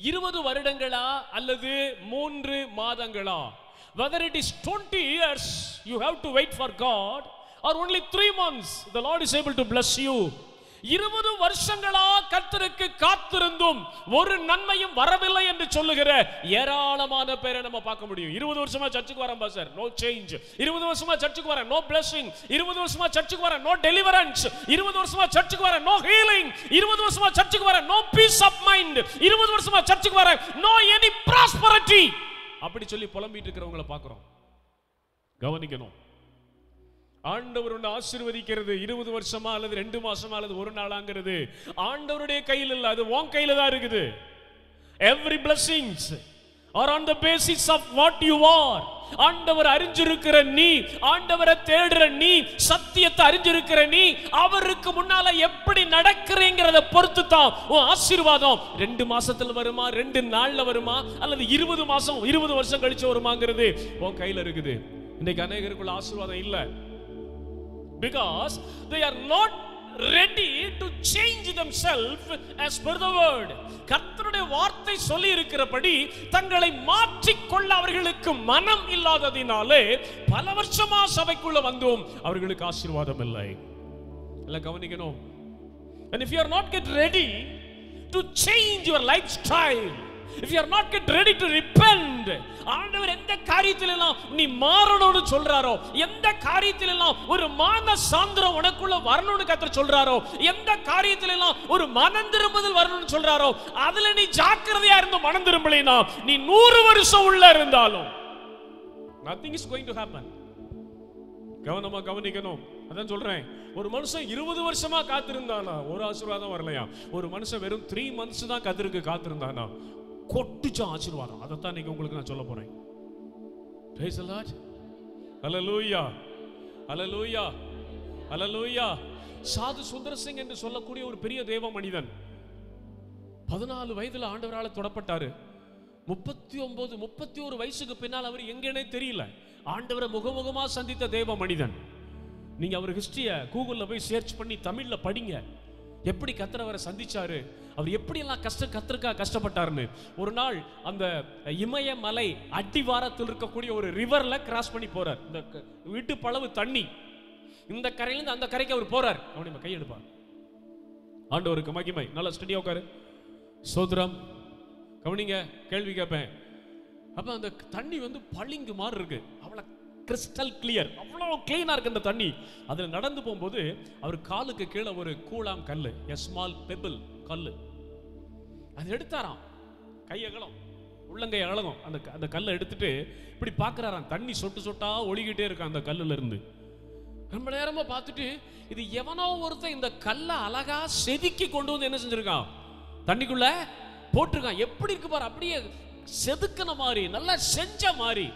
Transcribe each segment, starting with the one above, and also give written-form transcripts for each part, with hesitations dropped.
20 வருடங்களா அல்லது 3 மாதங்களா, whether it is 20 years you have to wait for God or only 3 months the Lord is able to bless you. 20 வருஷங்களா கர்த்தருக்கு காத்திருந்தும் ஒரு நன்மையும் வரவில்லை என்று சொல்லுகிற ஏராளமான பேரை நம்ம பார்க்க முடியும். 20 வருஷமா சர்ச்சுக்கு வரேன் பாஸ்டர், நோ சேஞ்ச். 20 வருஷமா சர்ச்சுக்கு வரேன், நோ பிளெஸிங். 20 வருஷமா சர்ச்சுக்கு வரேன், நோ டெலிவரன்ஸ். 20 வருஷமா சர்ச்சுக்கு வரேன், நோ ஹீலிங். 20 வருஷமா சர்ச்சுக்கு வரேன், நோ பீஸ் ஆஃப் மைண்ட். 20 வருஷமா சர்ச்சுக்கு வரேன், நோ எனி ப்ராஸ்பரிட்டி. அப்படி சொல்லி புலம்பிட்டு இருக்கிறவங்கள பார்க்கிறோம். கவனிக்கணும். ஆண்டவர் உன்னை ஆசீர்வதிக்கிறது 20 வருஷமா அல்லது 2 மாசமா அல்லது 1 நாளாங்கிறது ஆண்டவருடைய கையில் இல்ல, அது உன் கையில தான் இருக்குது. Every blessings are on the basis of what you are. ஆண்டவர் அறிஞ்சிருக்கிற நீ, ஆண்டவரை தேடுற நீ, சத்தியத்தை அறிஞ்சிருக்கிற நீ, அவருக்கு முன்னால எப்படி நடக்கிறீங்கிறத பொறுத்து தான் உன் ஆசீர்வாதம் 2 மாசத்துல வருமா, 2 நாள்ல வருமா, அல்லது 20 மாசம் 20 வருஷம் கழிச்சு வருமாங்கிறது உன் கையில இருக்குது. இன்னைக்கு அநேகருக்குள்ள ஆசீர்வாதம் இல்ல. Because they are not ready to change themselves as per the word. கர்த்தருடைய வார்த்தை சொல்லி இருக்கிறபடி தங்களை மாற்றிக்கொள்ள அவர்களுக்கு மனம் இல்லாததினாலே பல வருஷமா சபைக்குள்ள வந்தும் அவர்களுக்கு ஆசீர்வாதம் இல்லை. எல்லாம் கவனிக்கணும். And if you are not get ready to change your lifestyle, if you are not get ready to repent, ஆண்டவர் எந்த காரியத்திலெல்லாம் நீ மாறணும்னு சொல்றாரோ, எந்த காரியத்திலெல்லாம் ஒரு மானசாந்திரம் உனக்குள்ள வரணும்னு கர்த்தர் சொல்றாரோ, எந்த காரியத்திலெல்லாம் ஒரு மனம் திரும்புதல் வரணும்னு சொல்றாரோ, அதுல நீ ஜாக்கிரதையா இருந்து மனம் திரும்பலைனா நீ 100 வருஷம் உள்ள இருந்தாலும் nothing is going to happen. கவனமா கவனிக்கணும். அதான் சொல்றேன், ஒரு மனுஷன் 20 வருஷமா காத்திருந்தானா ஒரு ஆசீர்வாதம் வரலையா, ஒரு மனுஷன் வெறும் 3 months தான் கர்த்தருக்கு காத்திருந்தானா கொட்டுச்ச ஆசீர்வாதம். அதைத்தான் இன்னைக்கு உங்களுக்கு நான் சொல்ல போறேன். Praise the Lord. Hallelujah. Hallelujah. Hallelujah. சாது சுந்தர் சிங் என்று சொல்லக்கூடிய ஒரு பெரிய தேவ மனிதன் 14 வயதுல ஆண்டவரால தொடப்பட்டாரு. 39 31 வயசுக்கு பின்னால் அவர் எங்கேனே தெரியல. ஆண்டவரை முகமுகமா சந்தித்த தேவ மனிதன். நீங்க அவர் ஹிஸ்டரிய கூகுள்ல போய் சர்ச் பண்ணி தமிழ்ல படிங்க. எப்படி கர்த்தர் அவரை சந்திச்சாரு, அவர் எப்படி எல்லாம் கர்த்தருக்கா கஷ்டப்பட்டாருன்னு. ஒரு நாள் அந்த இமயமலை அடிவாரத்தில் இருக்கக்கூடிய ஒரு ரிவர்ல கிராஸ் பண்ணி போறார். இந்த வீட்டு பளவு தண்ணி, இந்த கரையிலிருந்து அந்த கரைக்கு அவர் போறார். அவனை கை எடுப்பார். ஆண்டவருக்கு மகிமை. நல்லா ஸ்டடியா உட்காரு. சோத்ரம் கவனிங்க, கேள்வி கேட்பேன். அப்ப அந்த தண்ணி வந்து பளிங்கு மாதிரி இருக்கு, அவ்வளவு கிறிஸ்டல் கிளியர், அவ்வளவு கிளீனா இருக்கு அந்த தண்ணி. அதுல நடந்து போகும்போது அவர் காலுக்கு கீழே ஒரு கூழாம் கல்லு, a small pebble கல்லு, அது எடுத்தாராம். கையகலம், உள்ளங்கை அழகும். அந்த கல்லை எடுத்துட்டு இப்படி பாக்குறாராம். தண்ணி சொட்டு சொட்டா ஒளிகிட்டே இருக்கு அந்த கல்லுல இருந்து. ரொம்ப நேரமா பார்த்துட்டு இது எவனோ ஒருத்தன் இந்த கல்லை அழகா செதுக்கி கொண்டு வந்து என்ன செஞ்சிருக்கான், தண்ணிக்குள்ள போட்டிருக்கான். எப்படி இருக்கு பாரு, அப்படியே செதுக்கின மாதிரி, நல்லா செஞ்ச மாதிரி,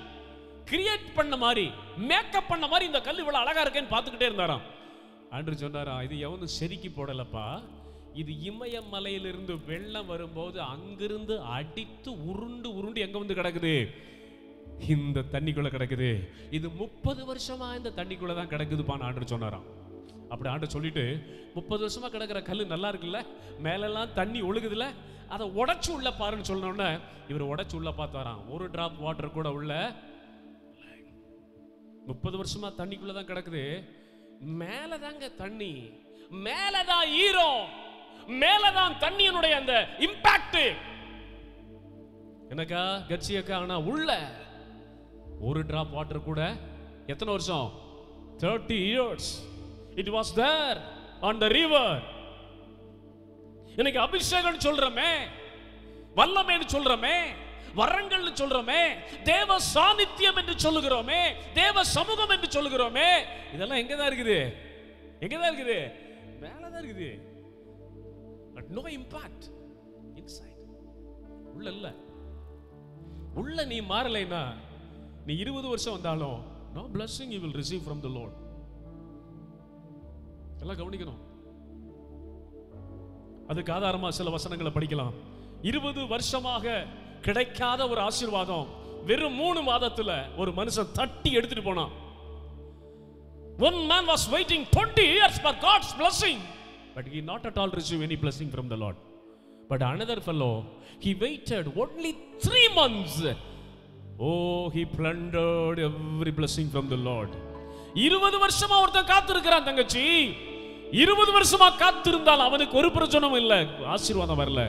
கிரியேட் பண்ண மாதிரி, மேக்கப் பண்ண மாதிரி இந்த கல் இவ்வளவு அழகா இருக்கேன்னு பார்த்துக்கிட்டே இருந்தாராம். ஆண்டவர் சொன்னாரா, இது எவனும் செதுக்கி போடலப்பா, இது இமயமலையிலிருந்து வெள்ளம் வரும்போது அங்கிருந்து அடித்து உருண்டு உருண்டு எங்க வந்து கிடக்குது, இந்த தண்ணிக்குள்ள கிடக்குது. இது 30 வருஷமா இந்த தண்ணிக்குள்ள தான் கிடக்குதுப்பான்னு ஆண்டவர் சொன்னாராம். அப்படி ஆண்டவர் சொல்லிட்டு 30 வருஷமா கிடக்கிற கல் நல்லா இருக்குல்ல, மேலெல்லாம் தண்ணி ஒழுகுதுல, அதை உடைச்சு உள்ள பாருன்னு சொன்னோன்னே இவர் உடைச்சு உள்ள பார்த்தாராம். ஒரு டிராப் வாட்டர் கூட உள்ள 30 வருஷமா தண்ணிக்குள்ளதான் கிடக்குது. மேலதாங்க தண்ணி, மேலதான் ஈரம், மேலதான் தண்ணியினுடைய அந்த இம்பாக்ட் எனக்கா கட்சியக்கா. ஆனா உள்ள ஒரு டிராப் வாட்டர் கூட எத்தனை வருஷம், 30 years it was there on the river. எனக்கு அபிஷேகம் சொல்றமே, வல்லமைன்னு சொல்றமே, வரங்கள் சொல்றோமே, தேவ சாநித்தியம் என்று சொல்லுகிறோமே, தேவ சமூகம் என்று சொல்லுகிறோமே, இதெல்லாம் எங்கதான் இருக்குது, எங்கதான் இருக்குது, மேலதான் இருக்குது. But no impact inside. உள்ள இல்ல. உள்ள நீ மாறலைனா நீ 20 வருஷம் வந்தாலும் no blessing you will receive from the Lord. எல்லாம் கவனிக்கணும். அதுக்கு ஆதாரமா சில வசனங்களை படிக்கலாம். 20 வருஷமாக கிடைக்காத ஒரு ஆசீர்வாதம் வெறும் 3 மாதத்துல ஒரு மனுஷன் தட்டி எடுத்துட்டு போனான். One man was waiting 20 years for God's blessing, but he not at all received any blessing from the Lord. But another fellow, he waited only 3 months. Oh, he plundered every blessing from the Lord. 20 வருஷமா ஒருத்தன் காத்திருக்கிறான் தங்கச்சி. 20 வருஷமா காத்திருந்தால் அவனுக்கு ஒரு பிரயோஜனம் இல்லை, ஆசீர்வாதம் வரல.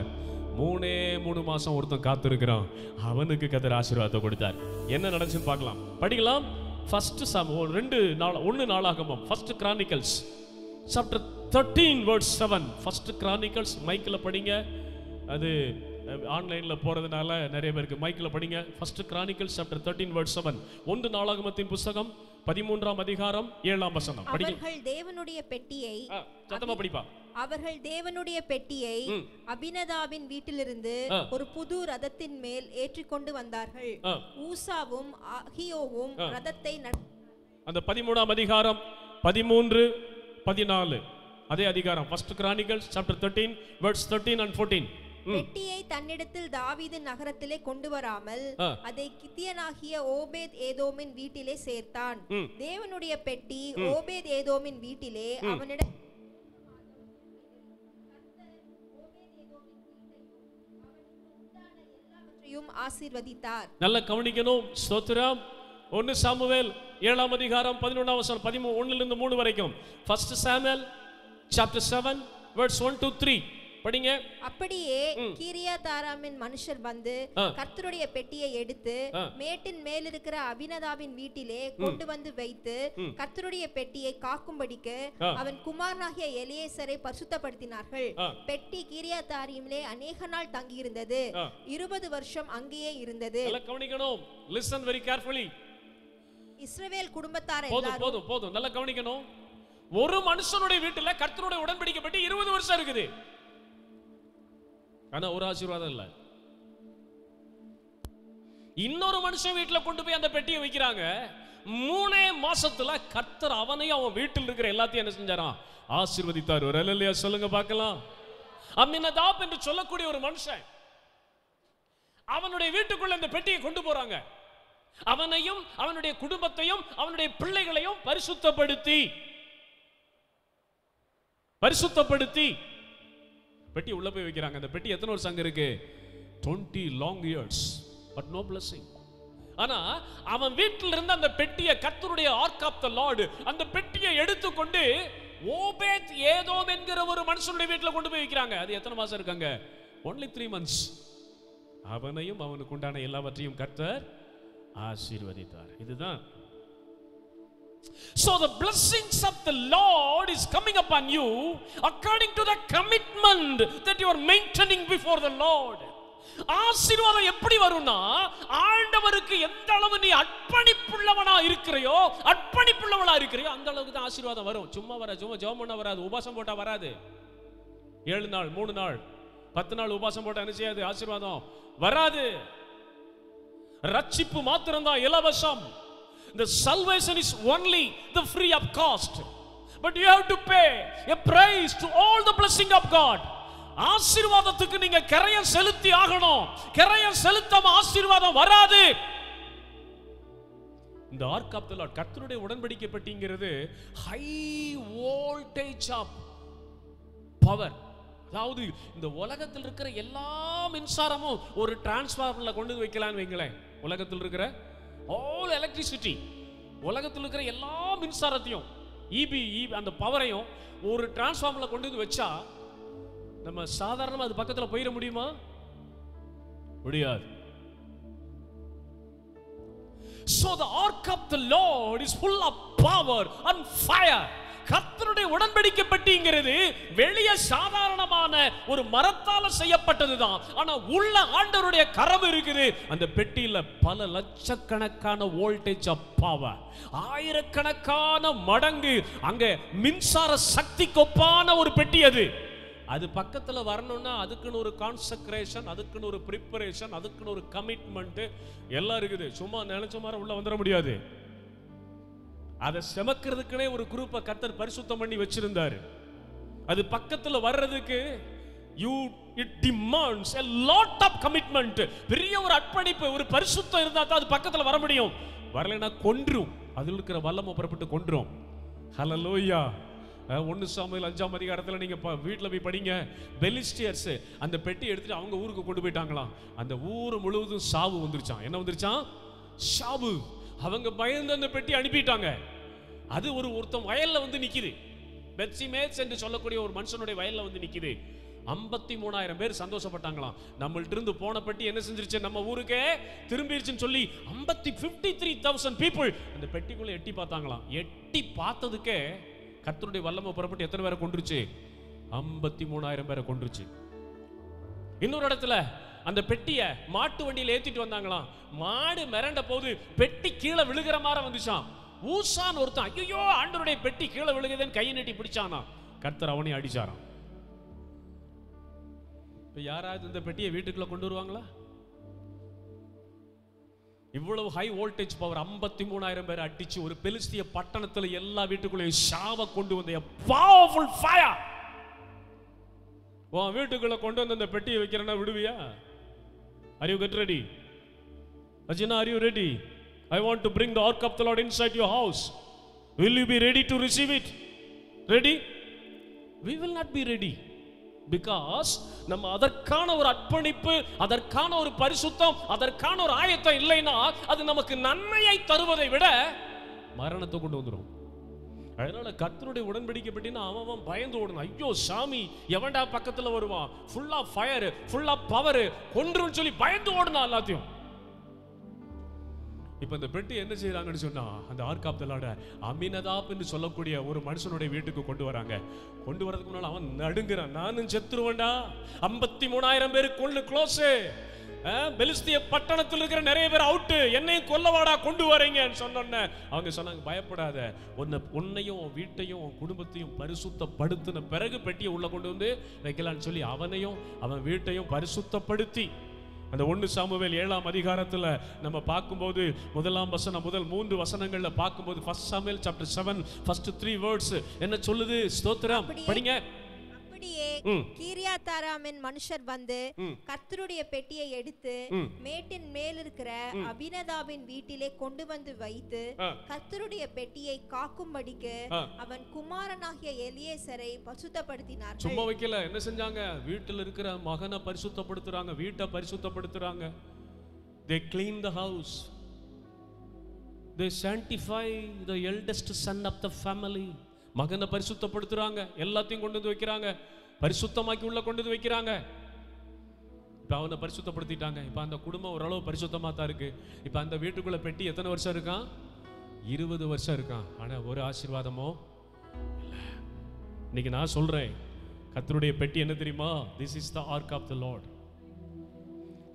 3 மாசம் ஒருத்தன் காத்திருக்கிறான், அவனுக்கு கர்த்தர் ஆசீர்வாதத்தை கொடுத்தார். என்ன நடந்துச்சுன்னு பார்க்கலாம். படிக்கலாம். ஃபர்ஸ்ட் ஒன்னு நாளாகமம், first Chronicles chapter 13 verse 7. First Chronicles மைக்ல படிங்க, அது ஆன்லைன்ல போறதுனால நிறைய பேருக்கு மைக்ல படிங்க. First Chronicles chapter 13 verse 7. ஒன்று நாளாகமத்தின் புத்தகம் 13ஆம் அதிகாரம் 7ஆம் வசனம் படிங்க. அவர்கள் தேவனுடைய பெட்டியை சத்தமா படிப்பா. அவர்கள் தேவனுடைய பெட்டியை அபினதாபின் வீட்டிலிருந்து ஒரு புது ரதத்தின் மேல் ஏற்றிக்கொண்டு வந்தார்கள். ஊசாவும் அகியோவும் ரதத்தை அந்த 13ஆம் அதிகாரம் 13 14 அதே அதிகாரம் first Chronicles chapter 13 verse 13 and 14. பெட்டியை தன்னிடத்தில் தாவீது நகரத்திலே கொண்டு வராமல் அதை கித்தியனாகிய ஓபேத் ஏதோமின் வீட்டிலே சேர்த்தான். தேவனுடைய பெட்டி ஓபேத் ஏதோமின் வீட்டிலே அவனிடம் ஆசீர்வதித்தார். நல்ல கவனிக்கணும். ஸ்தோத்திரம். 1 சாமுவேல் 7ஆம் அதிகாரம் 11ஆம் வசனம் 1 லிருந்து 3 வரைக்கும். First Samuel chapter 7 verse 1 to 3 படிங்க. அப்படியே கீரியாத்தாராமின் மனுஷர் வந்து கர்த்தருடைய பெட்டியை எடுத்து மேட்டின் மேல் இருக்கிற அபினதாவின் வீட்டிலே கொண்டு வந்து வைத்து கர்த்தருடைய பெட்டியை காக்கும்படிக்கு அவன் குமாரனாகிய எலியேசரை பரிசுத்தப்படுத்தினார்கள். பெட்டி கீரியாத்தாரிமிலே அநேக நாள் தங்கி இருந்தது. 20 வருஷம் அங்கேயே இருந்தது. கவனிக்கணும். Listen very carefully. இஸ்ரவேல் குடும்பத்தார் எல்லாரும் போதும் நல்லா கவனிக்கணும். ஒரு மனுஷனுடைய வீட்டுல கர்த்தருடைய உடன்படிக்கை பெட்டி 20 வருஷம் இருக்குது. ஆனா ஒரு ஆசீர்வாதம் இல்ல. இன்னொரு மனுஷன் வீட்டுல கொண்டு போய் அந்த பெட்டியை வைக்கிறாங்க. 3 மாசத்துல கர்த்தர் அவனையும் அவன் வீட்டில் இருக்கிற எல்லாத்தையும் என்ன செஞ்சாராம்? ஆசீர்வதித்தார். ஒரு அல்லேலூயா சொல்லுங்க பார்க்கலாம். அம்மினதாப் என்று சொல்லக்கூடிய ஒரு மனுஷன் அவனுடைய வீட்டுக்குள்ள இந்த பெட்டியை கொண்டு போறாங்க. அவனையும் அவனுடைய குடும்பத்தையும் அவனுடைய பிள்ளைகளையும் பரிசுத்தப்படுத்தி பெட்டி உள்ள போய் வைக்கிறாங்க. அந்த பெட்டி எத்தனை வருஷம் அங்க இருக்கு? 20 long years, but no blessing. ஆனா அவன் வீட்டில் இருந்த அந்த பெட்டியை, கர்த்தருடைய ஆர்க் ஆஃப் தி லார்ட், அந்த பெட்டியை எடுத்துக்கொண்டு ஓபேத் ஏதோம் என்கிற ஒரு மனுஷனுடைய வீட்டில் கொண்டு போய் வைக்கிறாங்க. அது எத்தனை மாசம் இருக்காங்க? only 3 months. அவனையும் அவனுக்கு உண்டான எல்லாவற்றையும் கர்த்தர் ஆசீர்வதித்தார். இதுதான். So the blessings of the Lord is coming upon you according to the commitment that you are maintaining before the Lord. ஆசீர்வாதம் எப்படி வரும்னா, ஆண்டவருக்கு எந்த அளவு நீ அர்ப்பணிப்புள்ளவனா இருக்கிறையோ, அர்ப்பணிப்புள்ளவளா இருக்கிறையோ, அந்த அளவுக்கு தான் ஆசீர்வாதம் வரும். சும்மா ஜெபம் பண்ண வராது, உபவாசம் போட்டா வராது. 7 நாள் 3 நாள் 10 நாள் உபவாசம் போட்டா என்ன செய்யாது? ஆசீர்வாதம் வராது. ரட்சிப்பு மாத்திரம்தான் இலவசம். The salvation is only the free of cost, but you have to pay a price to all the blessing of God. ஆசீர்வாதத்துக்கு நீங்க கரையம் செலுத்தி ஆகணும். கரையம் செலுத்தாம ஆசீர்வாதம் வராது. இந்த ஆர்க் ஆஃப் தி லார்ட், கர்த்தருடைய உடன்படிக்கை பெட்டிங்கிறது ஹை வோல்டேஜ் ஆஃப் பவர். அதாவது இந்த உலகத்தில் இருக்கிற எல்லா மின்சாரமும் ஒரு டிரான்ஸ்ஃபார்மர்ல கொண்டு வைக்கலாம்னு வைங்களேன். உலகத்தில் இருக்கிற all electricity, உலகத்தில் இருக்கிற எல்லா மின்சாரத்தையும் அந்த பவரையும் ஒரு டிரான்ஸ்ஃபார்மர்ல கொண்டு வந்து வச்சா நம்ம சாதாரணமா அது பக்கத்துல போயிட முடியுமா? முடியாது. So the ark of the Lord is full of power and fire. கர்த்தருடைய உடன்படிக்கை பெட்டிங்கிறது வெளிய சாதாரணமான ஒரு மரத்தால செய்யப்பட்டதுதான். ஆனா உள்ள ஆண்டவருடைய கரம் இருக்குது. அந்த பெட்டியில பல லட்சக்கணக்கான வோல்டேஜ் ஆஃப் பவர், ஆயிரக்கணக்கான மடங்கு அங்க மின்சார சக்தி கொப்பான ஒரு பெட்டி. அது பக்கத்துல வரணும்னா அதுக்குன்னு ஒரு கான்சக்ரேஷன், அதுக்குன்னு ஒரு பிரிப்பரேஷன், அதுக்குன்னு ஒரு கமிட்மெண்ட் எல்லாம் இருக்குது. சும்மா நினைச்ச மாதிரி உள்ள வந்துட முடியாது. அதை செமக்கிறதுக்குனே ஒரு குரூப்பை கர்த்தர் பரிசுத்தம் பண்ணி வச்சிருந்தாரு. அது பக்கத்துல வர்றதுக்கு it demands a lot of commitment. பெரிய ஒரு அர்ப்பணிப்பு, ஒரு பரிசுத்தம் இருந்தா தான் அது பக்கத்துல வர முடியும். வரலைன்னா கொன்றும், அதில் இருக்கிற வல்லமை புறப்பட்டு கொன்றும். ஹல்லேலூயா. 1 சாமுவேல் 5ஆம் அதிகாரத்தில் நீங்க வீட்டில் போய் படிங்க. பெலிஸ்டியர்ஸ் அந்த பெட்டி எடுத்துட்டு அவங்க ஊருக்கு கொண்டு போயிட்டாங்களாம். அந்த ஊர் முழுவதும் சாவு வந்துருச்சான். என்ன வந்துருச்சான்? சாவு. அவங்க பயந்து அந்த பெட்டி அனுப்பிட்டாங்க. அது ஒருத்தன் வயல்ல வந்து நிக்குது. பெத்சிமேஸ் என்று சொல்லக்கூடிய ஒரு மனுஷனுடைய வயல்ல வந்து நிக்குது. 53,000 பேர் சந்தோஷப்பட்டாங்களாம். நம்மள்ட்ட இருந்து போன பெட்டி என்ன செஞ்சிருச்சு? நம்ம ஊருக்கே திரும்பிருச்சுன்னு சொல்லி 53,000 people அந்த பெட்டிக்குள்ள எட்டி பார்த்தாங்களாம். எட்டி பார்த்ததுக்கே கர்த்தருடைய வல்லமை புறப்பட்டு எத்தனை பேரை கொன்றுச்சு? 53,000 பேரை கொன்றுச்சு. இன்னொரு இடத்துல அந்த பெட்டியை மாட்டு வண்டியில ஏத்திட்டு வந்தாங்களாம். மாடு மிரண்ட போது பெட்டி கீழே விழுகிற மாதிரி வந்துச்சான். ஊசான் ஒருத்தன் ஐயோ ஆண்டவருடைய பெட்டி கீழே விழுகுதுன்னு கையை நீட்டி பிடிச்சானா. கர்த்தர் அவனை அடிச்சாராம். யாராவது இந்த பெட்டியை வீட்டுக்குள்ள கொண்டு வருவாங்களா? இவ்வளவு ஹை வோல்டேஜ் பவர் 53,000 பேர் அடிச்சு ஒரு பெலிஸ்திய பட்டணத்துல எல்லா வீட்டுக்குள்ளேயும் ஷாவ கொண்டு வந்த பவர்ஃபுல் ஃபயர். உன் வீட்டுக்குள்ள கொண்டு வந்து அந்த பெட்டியை வைக்கிறேன்னா விடுவியா? Are you get ready? Ajina, are you ready? I want to bring the ark of the Lord inside your house. Will you be ready to receive it? Ready? We will not be ready. Because நம்ம அதற்கான ஒரு அர்ப்பணிப்பு, அதற்கான ஒரு பரிசுத்தம், அதற்கான ஒரு ஆயத்தம் இல்லைன்னா அது நமக்கு நன்மையை தருவதை விட மரணத்தை கொண்டு வந்துடும். அதனால கர்த்தருடைய உடன்படிக்கை பெட்டினா அவன் பயந்து ஓடணும். ஐயோ சாமி எவன்டா பக்கத்துல வருவான், ஃபுல்லா ஃபயர், ஃபுல்லா பவர், கொன்றுன்னு சொல்லி பயந்து ஓடணும் எல்லாத்தையும். இப்ப இந்த பெட்டி என்ன செய்யறாங்கன்னு சொன்னா, அந்த arc of the Lord Amminadab என்று சொல்லக்கூடிய ஒரு மனுஷனுடைய வீட்டுக்கு கொண்டு வராங்க. கொண்டு வரதுக்கு முன்னால அவன் நடுங்குறான். நானும் செத்துருவேன்டா, 53,000 பேரு கொள்ளு க்ளோஸ், பெலிஸ்திய பட்டணத்தில் இருக்கிற நிறைய பேர் அவுட்டு, என்னையும் கொல்லவாடா கொண்டு வரீங்கன்னு சொன்னோன்னே அவங்க சொன்னாங்க பயப்படாத, உன்னையும் வீட்டையும் குடும்பத்தையும் பரிசுத்தப்படுத்தின பிறகு பெட்டியை உள்ள கொண்டு வந்து வைக்கலான்னு சொல்லி அவனையும் அவன் வீட்டையும் பரிசுத்தப்படுத்தி அந்த 1 சாமுவேல் 7ஆம் அதிகாரத்துல நம்ம பார்க்கும்போது முதல் 3 வசனங்கள்ல பார்க்கும்போது 1 Samuel chapter 7 first 3 words என்ன சொல்லுது? ஸ்தோத்திரம் படிங்க. அப்படியே கீரியாத்தாராமின் மனுஷர் வந்து கர்த்தருடைய பெட்டியை எடுத்து மேட்டின் மேல் இருக்கிற அபினதாபின் வீட்டிலே கொண்டு வந்து வைத்து கர்த்தருடைய பெட்டியை காக்கும்படிக்கு அவன் குமாரனாகிய எலியேசரை பரிசுத்தப்படுத்தினார். சும்மா வைக்கல, என்ன செஞ்சாங்க? வீட்டில் இருக்கிற மகனை பரிசுத்தப்படுத்துறாங்க, வீட்டை பரிசுத்தப்படுத்துறாங்க. They clean the house. They sanctify the eldest son of the family. மகனை பரிசுத்தப்படுத்துறாங்க, எல்லாத்தையும் கொண்டு வந்து வைக்கிறாங்க, பரிசுத்தமாக்கி உள்ள கொண்டு வந்து வைக்கிறாங்க. இப்ப அவனை பரிசுத்தப்படுத்திட்டாங்க. இப்ப அந்த குடும்பம் ஓரளவு பரிசுத்தமா தான் இருக்கு. இப்ப அந்த வீட்டுக்குள்ள பெட்டி எத்தனை வருஷம் இருக்கான்? 20 வருஷம் இருக்கான். ஆனா ஒரு ஆசீர்வாதமோ இல்ல. இன்னைக்கு நான் சொல்றேன், கர்த்தருடைய பெட்டி என்ன தெரியுமா? This is the ark of the Lord.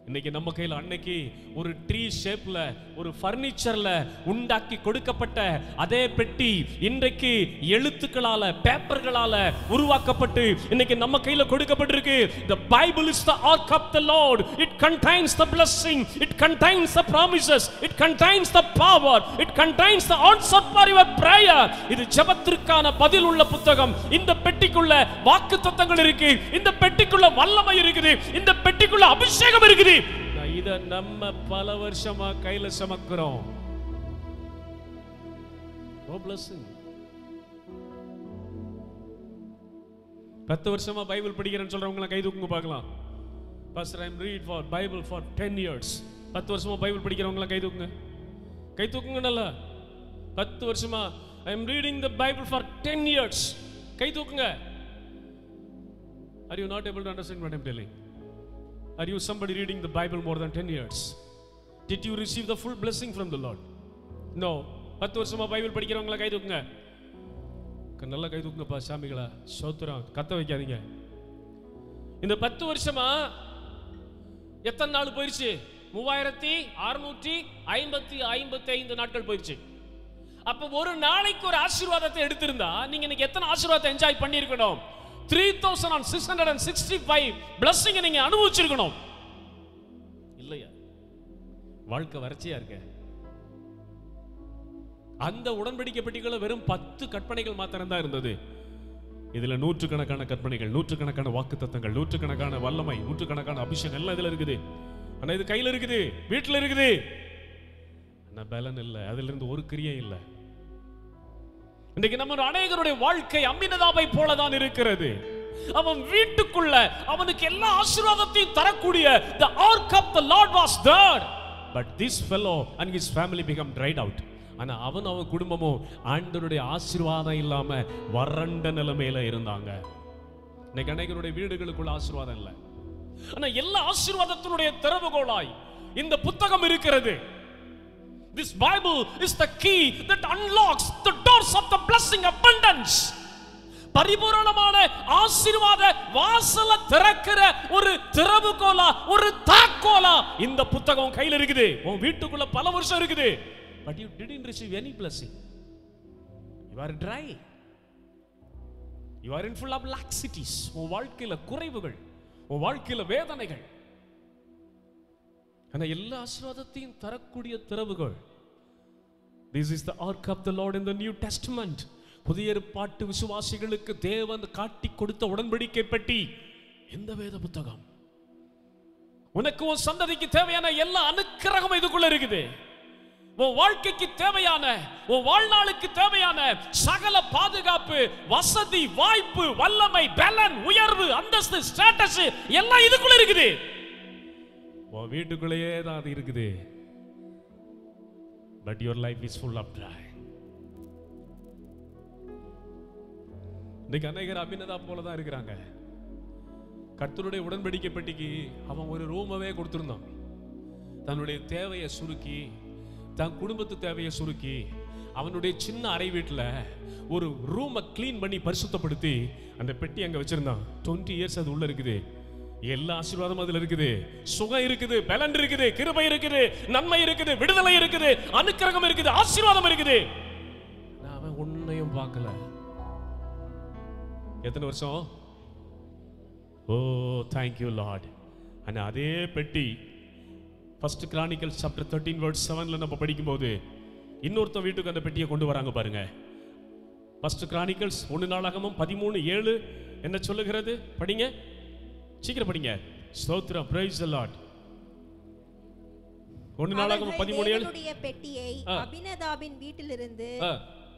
இன்னைக்கு நம்ம கையில் அன்னைக்கு ஒரு ட்ரீ ஷேப்ல ஒரு ஃபர்னிச்சர்ல உண்டாக்கி கொடுக்கப்பட்ட அதே பெட்டி இன்றைக்கு எழுத்துக்களால பேப்பர்களால உருவாக்கப்பட்டு இன்னைக்கு நம்ம கையில கொடுக்கப்பட்டிருக்கு. The Bible is the ark of the Lord. It contains the blessing, it contains the promises, it contains the power, it contains the answer for your prayer. இது ஜெபத்திற்கான பதில் உள்ள புத்தகம். இந்த பெட்டிக்குள்ள வாக்குத்தத்தங்கள் இருக்கு, இந்த பெட்டிக்குள்ள வல்லமை இருக்குது, இந்த பெட்டிக்குள்ள அபிஷேகம் இருக்குது. இத நம்ம பல வருஷமா கையில சுமக்கிறோம். Oh blessing. 10 வருஷமா பைபிள் படிக்கிறேன்னு சொல்றவங்க கை தூக்குங்க பார்க்கலாம். Pastor, I am read for Bible for 10 years. 10 வருஷமா பைபிள் படிக்கிறவங்க கை தூக்குங்க. கை தூக்குங்க நல்லா. 10 வருஷமா I am reading the Bible for 10 years. கை தூக்குங்க. Are you not able to understand what I am telling? Are you somebody reading the Bible more than 10 years? Did you receive the full blessing from the Lord? No. 10 வருஷமா Bible படிக்கிறவங்கள கை தூக்குங்க. நல்லா கை தூக்குங்கப்பா சாமிகளா. ஸ்தோத்திரம். கத்த வைக்காதீங்க. இந்த 10 வருஷமா எத்தனை நாள் போயிருச்சு? 3655 நாட்கள் போயிருச்சு. அப்ப ஒரு நாளைக்கு ஒரு ஆசீர்வாதத்தை எடுத்திருந்தா நீங்க இன்னைக்கு எத்தனை ஆசீர்வாதத்தை என்ஜாய் பண்ணியிருக்கணும்? 3665 blessing நீங்க அனுபவிச்சிருக்கணும் இல்லையா? வாழ்க்கை வறட்சியா இருக்க. அந்த உடன்படிக்கை பெட்டிக்குள்ள வெறும் 10 கற்பனைகள் மாத்திரம் தான் இருந்தது. இதுல நூற்றுக்கணக்கான கற்பனைகள், நூற்றுக்கணக்கான வாக்குத்தத்தங்கள், நூற்றுக்கணக்கான வல்லமை, நூற்றுக்கணக்கான அபிஷேகம் எல்லாம் இதுல இருக்குது. ஆனா இது கையில இருக்குது, வீட்டுல இருக்குது. ஆனா பலன் இல்லை, அதுல இருந்து ஒரு கிரியை இல்லை. இன்னைக்கு நம்ம அநேகருடைய வாழ்க்கை அம்மினதாபை போலதான் இருக்கிறது. அவன் வீட்டுக்குள்ள அவனுக்கு எல்லா ஆசீர்வாதத்தையும் தரக்கூடிய the ark of the Lord was there, but this fellow and his family become dried out. ஆனா அவன் குடும்பமும் ஆண்டவருடைய ஆசீர்வாதம் இல்லாம வறண்ட நிலைமையில இருந்தாங்க. இன்னைக்கு அநேகருடைய வீடுகளுக்குள்ள ஆசீர்வாதம் இல்லை. ஆனா எல்லா ஆசீர்வாதத்தினுடைய திறவுகோலாய் இந்த புத்தகம் இருக்கிறது. This Bible is the key that unlocks the doors of the blessing abundance. பரிபூரணமான ஆசீர்வாத வாசலை திறக்கிற ஒரு திறவுகோலா, ஒரு தாக்கோலா இந்த புத்தகம் கையில் இருக்குது. உன் வீட்டுக்குள்ள பல வருஷம் இருக்குது, but you didn't receive any blessing. You are dry. You are in full of laxities. உன் வாழ்க்கையில குறைவுகள், உன் வாழ்க்கையில வேதனைகள். ஆனா எல்லா ஆசீர்வாதத்தையும் தரக்கூடிய திறவுகள். This is the ark of the Lord in the New Testament. புதிய ஏற்பாட்டு விசுவாசிகளுக்கு தேவன் காட்டி கொடுத்த உடன்படிக்கை பெட்டி இந்த வேத புத்தகம். உனக்கு உன் சந்ததிக்கு தேவையான எல்லா அனுக்கிரகம் இதுக்குள்ள இருக்குது. உன் வாழ்க்கைக்கு தேவையான, உன் வாழ்நாளுக்கு தேவையான சகல பாதுகாப்பு, வசதி, வாய்ப்பு, வல்லமை, பலன், உயர்வு, அந்தஸ்து, ஸ்டேட்டஸ் எல்லாம் இதுக்குள்ள இருக்குது. உன் வீட்டுக்குள்ளேயே தான் அது இருக்குது. But your life is full of dry. இன்னைக்கு அநேகர் அபிநதா போல தான் இருக்கிறாங்க. கர்த்தருடைய உடன்படிக்கை பெட்டிக்கு அவன் ஒரு ரூமவே கொடுத்திருந்தான். தன்னுடைய தேவையை சுருக்கி, தன் குடும்பத்து தேவையை சுருக்கி, அவனுடைய சின்ன அறை வீட்டில் ஒரு ரூமை கிளீன் பண்ணி பரிசுத்தப்படுத்தி அந்த பெட்டி அங்கே வச்சிருந்தான். 20 இயர்ஸ் அது உள்ள இருக்குது. எல்லா ஆசீர்வாதமும் அதுல இருக்குது. சுகம் இருக்குது, பலன் இருக்குது, கிருபை இருக்குது, நன்மை இருக்குது, விடுதலை இருக்குது, அனுக்கிரகம் இருக்குது, ஆசீர்வாதம் இருக்குது. அவன் ஒன்னையும் பார்க்கல. எத்தனை வருஷம்? ஓ thank you Lord. ஆனா அதே பெட்டி First Chronicles chapter 13 verse 7ல நம்ம படிக்கும்போது இன்னொருத்த வீட்டுக்கு அந்த பெட்டியை கொண்டு வராங்க பாருங்க. First Chronicles 1 நாளாகமம் 13:7 என்ன சொல்லுகிறது? படிங்க, சீக்கிரம் படிங்க. ஸ்தோத்திரம், praise the Lord. 1 நாளாகமம் 13:7 தேவனுடைய பெட்டியை அபினதாபின் வீட்டிலிருந்து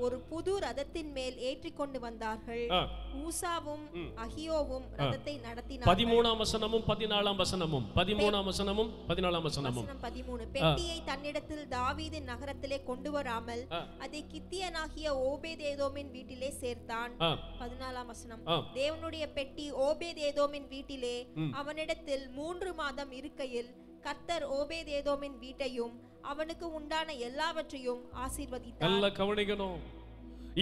ஒரு புது ரதத்தின் மேல் ஏற்றிக் கொண்டு வந்தார்கள். ஊசாவும் அகியோவும் ரதத்தை நடத்தினார்கள். 13ஆம் வசனமும் 14ஆம் வசனமும் 13ஆம் வசனமும் 14ஆம் வசனமும் 13. பெட்டியை தன்னிடத்தில் தாவீதின் நகரத்திலே கொண்டு வராமல் அதை கித்தியனாகிய ஓபேதேதோமின் வீட்டிலே சேர்த்தான். 14ஆம் வசனம். தேவனுடைய பெட்டி ஓபேதேதோமின் வீட்டிலே அவனிடத்தில் 3 மாதம் இருக்கையில் கர்த்தர் ஓபேதேதோமின் வீட்டையும் அவனுக்கு உண்டான எல்லாவற்றையும் ஆசீர்வதித்தார். நல்ல கவனிக்கணும்.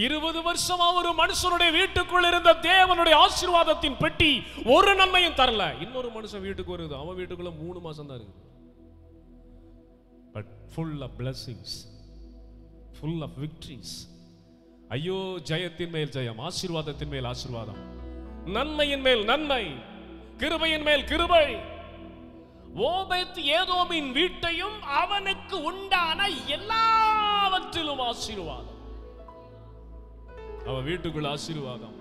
20 வருஷமா ஒரு மனுஷனுடைய வீட்டுக்குள் இருந்த தேவனுடைய ஆசீர்வாதத்தின் பெட்டி ஒரு நன்மையும் தரல. இன்னொரு மனுஷன் வீட்டுக்கு வருது, அவன் வீட்டுக்குள்ள 3 மாசம் தான் இருக்கு. But full of blessings, full of victories. ஐயோ, ஜெயத்தின் மேல் ஜெயம், ஆசீர்வாதத்தின் மேல் ஆசீர்வாதம், நன்மையின் மேல் நன்மை, கிருபையின் மேல் கிருபை. ஓபேத் ஏதோமின் வீட்டையும் அவனுக்கு உண்டான எல்லாவற்றிலும் ஆசீர்வாதம். அவன் வீட்டுக்குள்ள ஆசீர்வாதம்,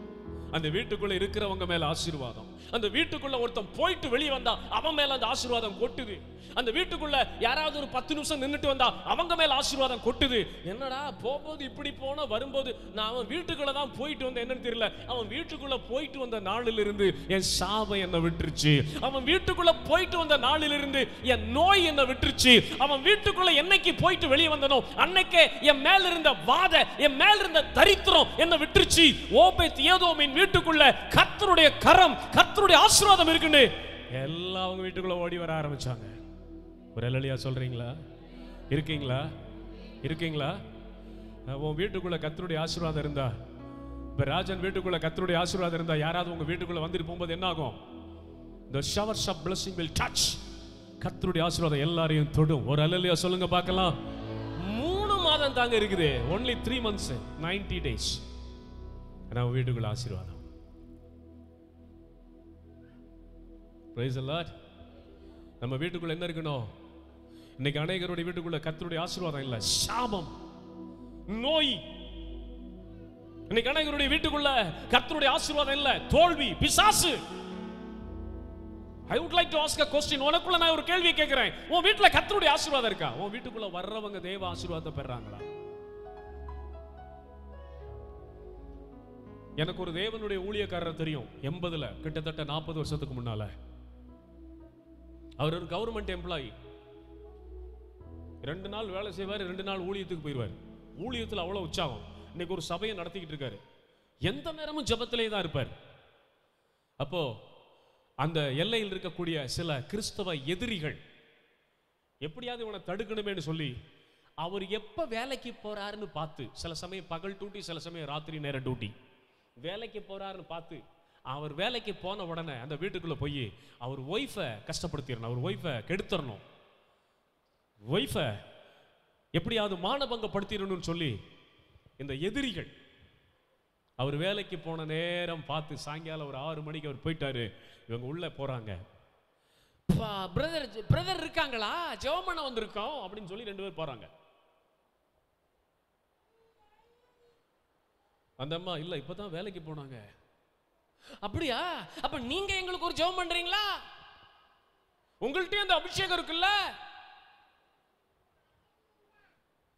அந்த வீட்டுக்குள்ள இருக்கிறவங்க மேல ஆசீர்வாதம். அந்த வீட்டுக்குள்ள ஒருத்தன் போயிட்டு வெளியே வந்தா அவன் மேல அந்த ஆசீர்வாதம் கொட்டுது. அந்த வீட்டுக்குள்ள யாராவது ஒரு 10 நிமிஷம் நின்னுட்டு வந்தா அவங்க மேல ஆசீர்வாதம் கொட்டுது. என்னடா போகும்போது இப்படி போன, வரும்போது நான் அவன் வீட்டுக்குள்ள தான் போயிட்டு வந்தேன், என்னன்னு தெரியல. அவன் வீட்டுக்குள்ள போயிட்டு வந்த நாளிலிருந்து என் சாபம் என்ன விட்டுருச்சு. அவன் வீட்டுக்குள்ள போயிட்டு வந்த நாளிலிருந்து என் நோய் என்ன விட்டுருச்சு. அவன் வீட்டுக்குள்ள என்னைக்கு போயிட்டு வெளியே வந்தனோ அன்னைக்கே என் மேல இருந்த வாத, என் மேல இருந்த தரித்திரம் என்ன விட்டுருச்சு. ஓபேத் ஏதோமின் வீட்டுக்குள்ள கர்த்தருடைய கரம், கர்த்தருடைய ஆசீர்வாதம் இருக்குன்னு எல்லாம் அவங்க வீட்டுக்குள்ள ஓடி வர ஆரம்பிச்சாங்க. ஒரு அல்லேலூயா சொல்றீங்களா? இருக்கீங்களா? இருக்கீங்களா? உன் வீட்டுக்குள்ள கர்த்தருடைய ஆசீர்வாதம் இருந்தா, இப்ப ராஜன் வீட்டுக்குள்ள கர்த்தருடைய ஆசீர்வாதம் இருந்தா, யாராவது உங்க வீட்டுக்குள்ள வந்துட்டு போகும்போது என்ன ஆகும்? The showers of blessing will touch. கர்த்தருடைய ஆசீர்வாதம் எல்லாரையும் தொடும். ஒரு அல்லேலூயா சொல்லுங்க பார்க்கலாம். 3 மாதம் தாங்க இருக்குது. only 3 months, 90 days. நம்ம வீட்டுக்குள்ள ஆசீர்வாதம். Praise the Lord. நம்ம வீட்டுக்குள்ள என்ன இருக்கணும்? இன்னைக்கு அநேகருடைய வீட்டுக்குள்ள கர்த்தருடைய ஆசீர்வாதம் இல்ல, சாபம், நோய். இன்னைக்கு அநேகருடைய வீட்டுக்குள்ள கர்த்தருடைய ஆசீர்வாதம் இல்ல, தோல்வி, பிசாசு. I would like to ask a question. உனக்குள்ள நான் ஒரு கேள்வி கேட்கிறேன். உன் வீட்டுல கர்த்தருடைய ஆசீர்வாதம் இருக்கா? உன் வீட்டுக்குள்ள வர்றவங்க தேவ ஆசீர்வாதத்தை பெறாங்களா? எனக்கு ஒரு தேவனுடைய ஊழியக்காரர் தெரியும், 80ல, கிட்டத்தட்ட 40 வருஷத்துக்கு முன்னால. அவர் ஒரு கவர்மெண்ட் எம்ப்ளாயி. 2 நாள் வேலை செய்வார், 2 நாள் ஊழியத்துக்கு போயிடுவார். ஊழியத்தில் அவ்வளோ உற்சாகம். இன்னைக்கு ஒரு சபையை நடத்திக்கிட்டு இருக்காரு. எந்த நேரமும் ஜெபத்திலே தான் இருப்பார். அப்போ அந்த எல்லையில் இருக்கக்கூடிய சில கிறிஸ்தவ எதிரிகள் எப்படியாவது இவனை தடுக்கணுமேனு சொல்லி அவர் எப்ப வேலைக்கு போறாருன்னு பார்த்து, சில சமயம் பகல் டியூட்டி, சில சமயம் ராத்திரி நேர டியூட்டி, வேலைக்கு போறாருன்னு பார்த்து அவர் வேலைக்கு போன உடனே அந்த வீட்டுக்குள்ள போய் அவர் ஒய்ஃபை கஷ்டப்படுத்திடணும், அவர் ஒய்ஃபை கெடுத்துடணும், ஒய்ஃபை எப்படியாவது மானபங்கப்படுத்திடணும்னு சொல்லி இந்த எதிரிகள் அவர் வேலைக்கு போன நேரம் பார்த்து சாயங்காலம் ஒரு 6 மணிக்கு அவர் போயிட்டாரு. இவங்க உள்ள போறாங்க. பிரதர் இருக்காங்களா, ஜெபம் பண்ண வந்திருக்கோம் அப்படின்னு சொல்லி 2 பேர் போறாங்க. அந்த அம்மா இல்ல இப்பதான் வேலைக்கு போனாங்க. அப்படியா, அப்ப நீங்க எங்களுக்கு ஒரு ஜெபம் பண்றீங்களா? உங்கள்கிட்ட அந்த அபிஷேகம் இருக்குல்ல?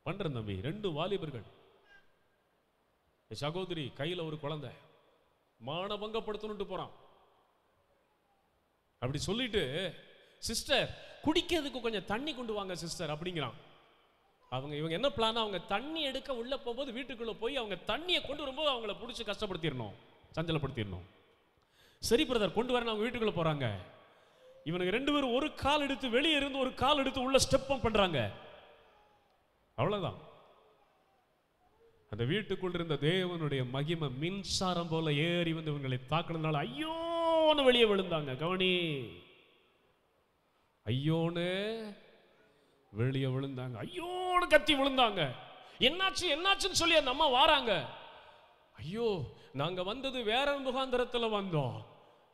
பண்றேன் தம்பி. 2 வாலிபர்கள், சகோதரி கையில ஒரு குழந்தை, மானபங்கப்படுத்தணும்னு போறான். அப்படி சொல்லிட்டு, சிஸ்டர் குடிக்கிறதுக்கு கொஞ்சம் தண்ணி கொண்டு வாங்க சிஸ்டர் அப்படிங்கிறான். இவங்க என்ன பிளான், அவங்க தண்ணி எடுக்க உள்ள போகும்போது வீட்டுக்குள்ள போய் அவங்க தண்ணியை கொண்டு வரும்போது அவங்கள பிடிச்சி கஷ்டப்படுத்திடணும், சஞ்சலப்படுத்திடணும். சரி பிரதர் கொண்டு வரணும். அவங்க வீட்டுக்குள்ள போறாங்க. இவனுக்கு 2 பேரும் ஒரு கால் எடுத்து வெளியே இருந்து ஒரு கால் எடுத்து உள்ள ஸ்டெப் பண்றாங்க. அவ்வளவுதான். அந்த வீட்டுக்குள் இருந்த தேவனுடைய மகிமை மின்சாரம் போல ஏறி வந்து இவங்களை தாக்குனதுனால ஐயோன்னு வெளியே விழுந்தாங்க. கவனி, ஐயோன்னு வெளியே விழுந்தாங்க, ஐயோன்னு கத்தி விழுந்தாங்க. என்னாச்சு என்னாச்சுன்னு சொல்லி அந்த அம்மா வாராங்க. ஐயோ, நாங்க வந்தது வேற முகாந்திரத்துல வந்தோம்,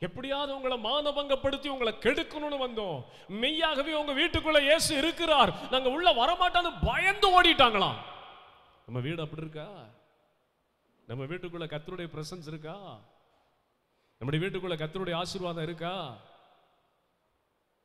எப்படியாவது உங்களை மானபங்கப்படுத்தி உங்களை கெடுக்கணும்னு வந்தோம். மெய்யாகவே உங்க வீட்டுக்குள்ள இயேசு இருக்கிறார், நாங்க உள்ள வரமாட்டான்னு பயந்து ஓடிட்டாங்களாம். நம்ம வீடு அப்படி இருக்கா? நம்ம வீட்டுக்குள்ள கர்த்தருடைய பிரசன்ஸ் இருக்கா? நம்முடைய வீட்டுக்குள்ள கர்த்தருடைய ஆசீர்வாதம் இருக்கா?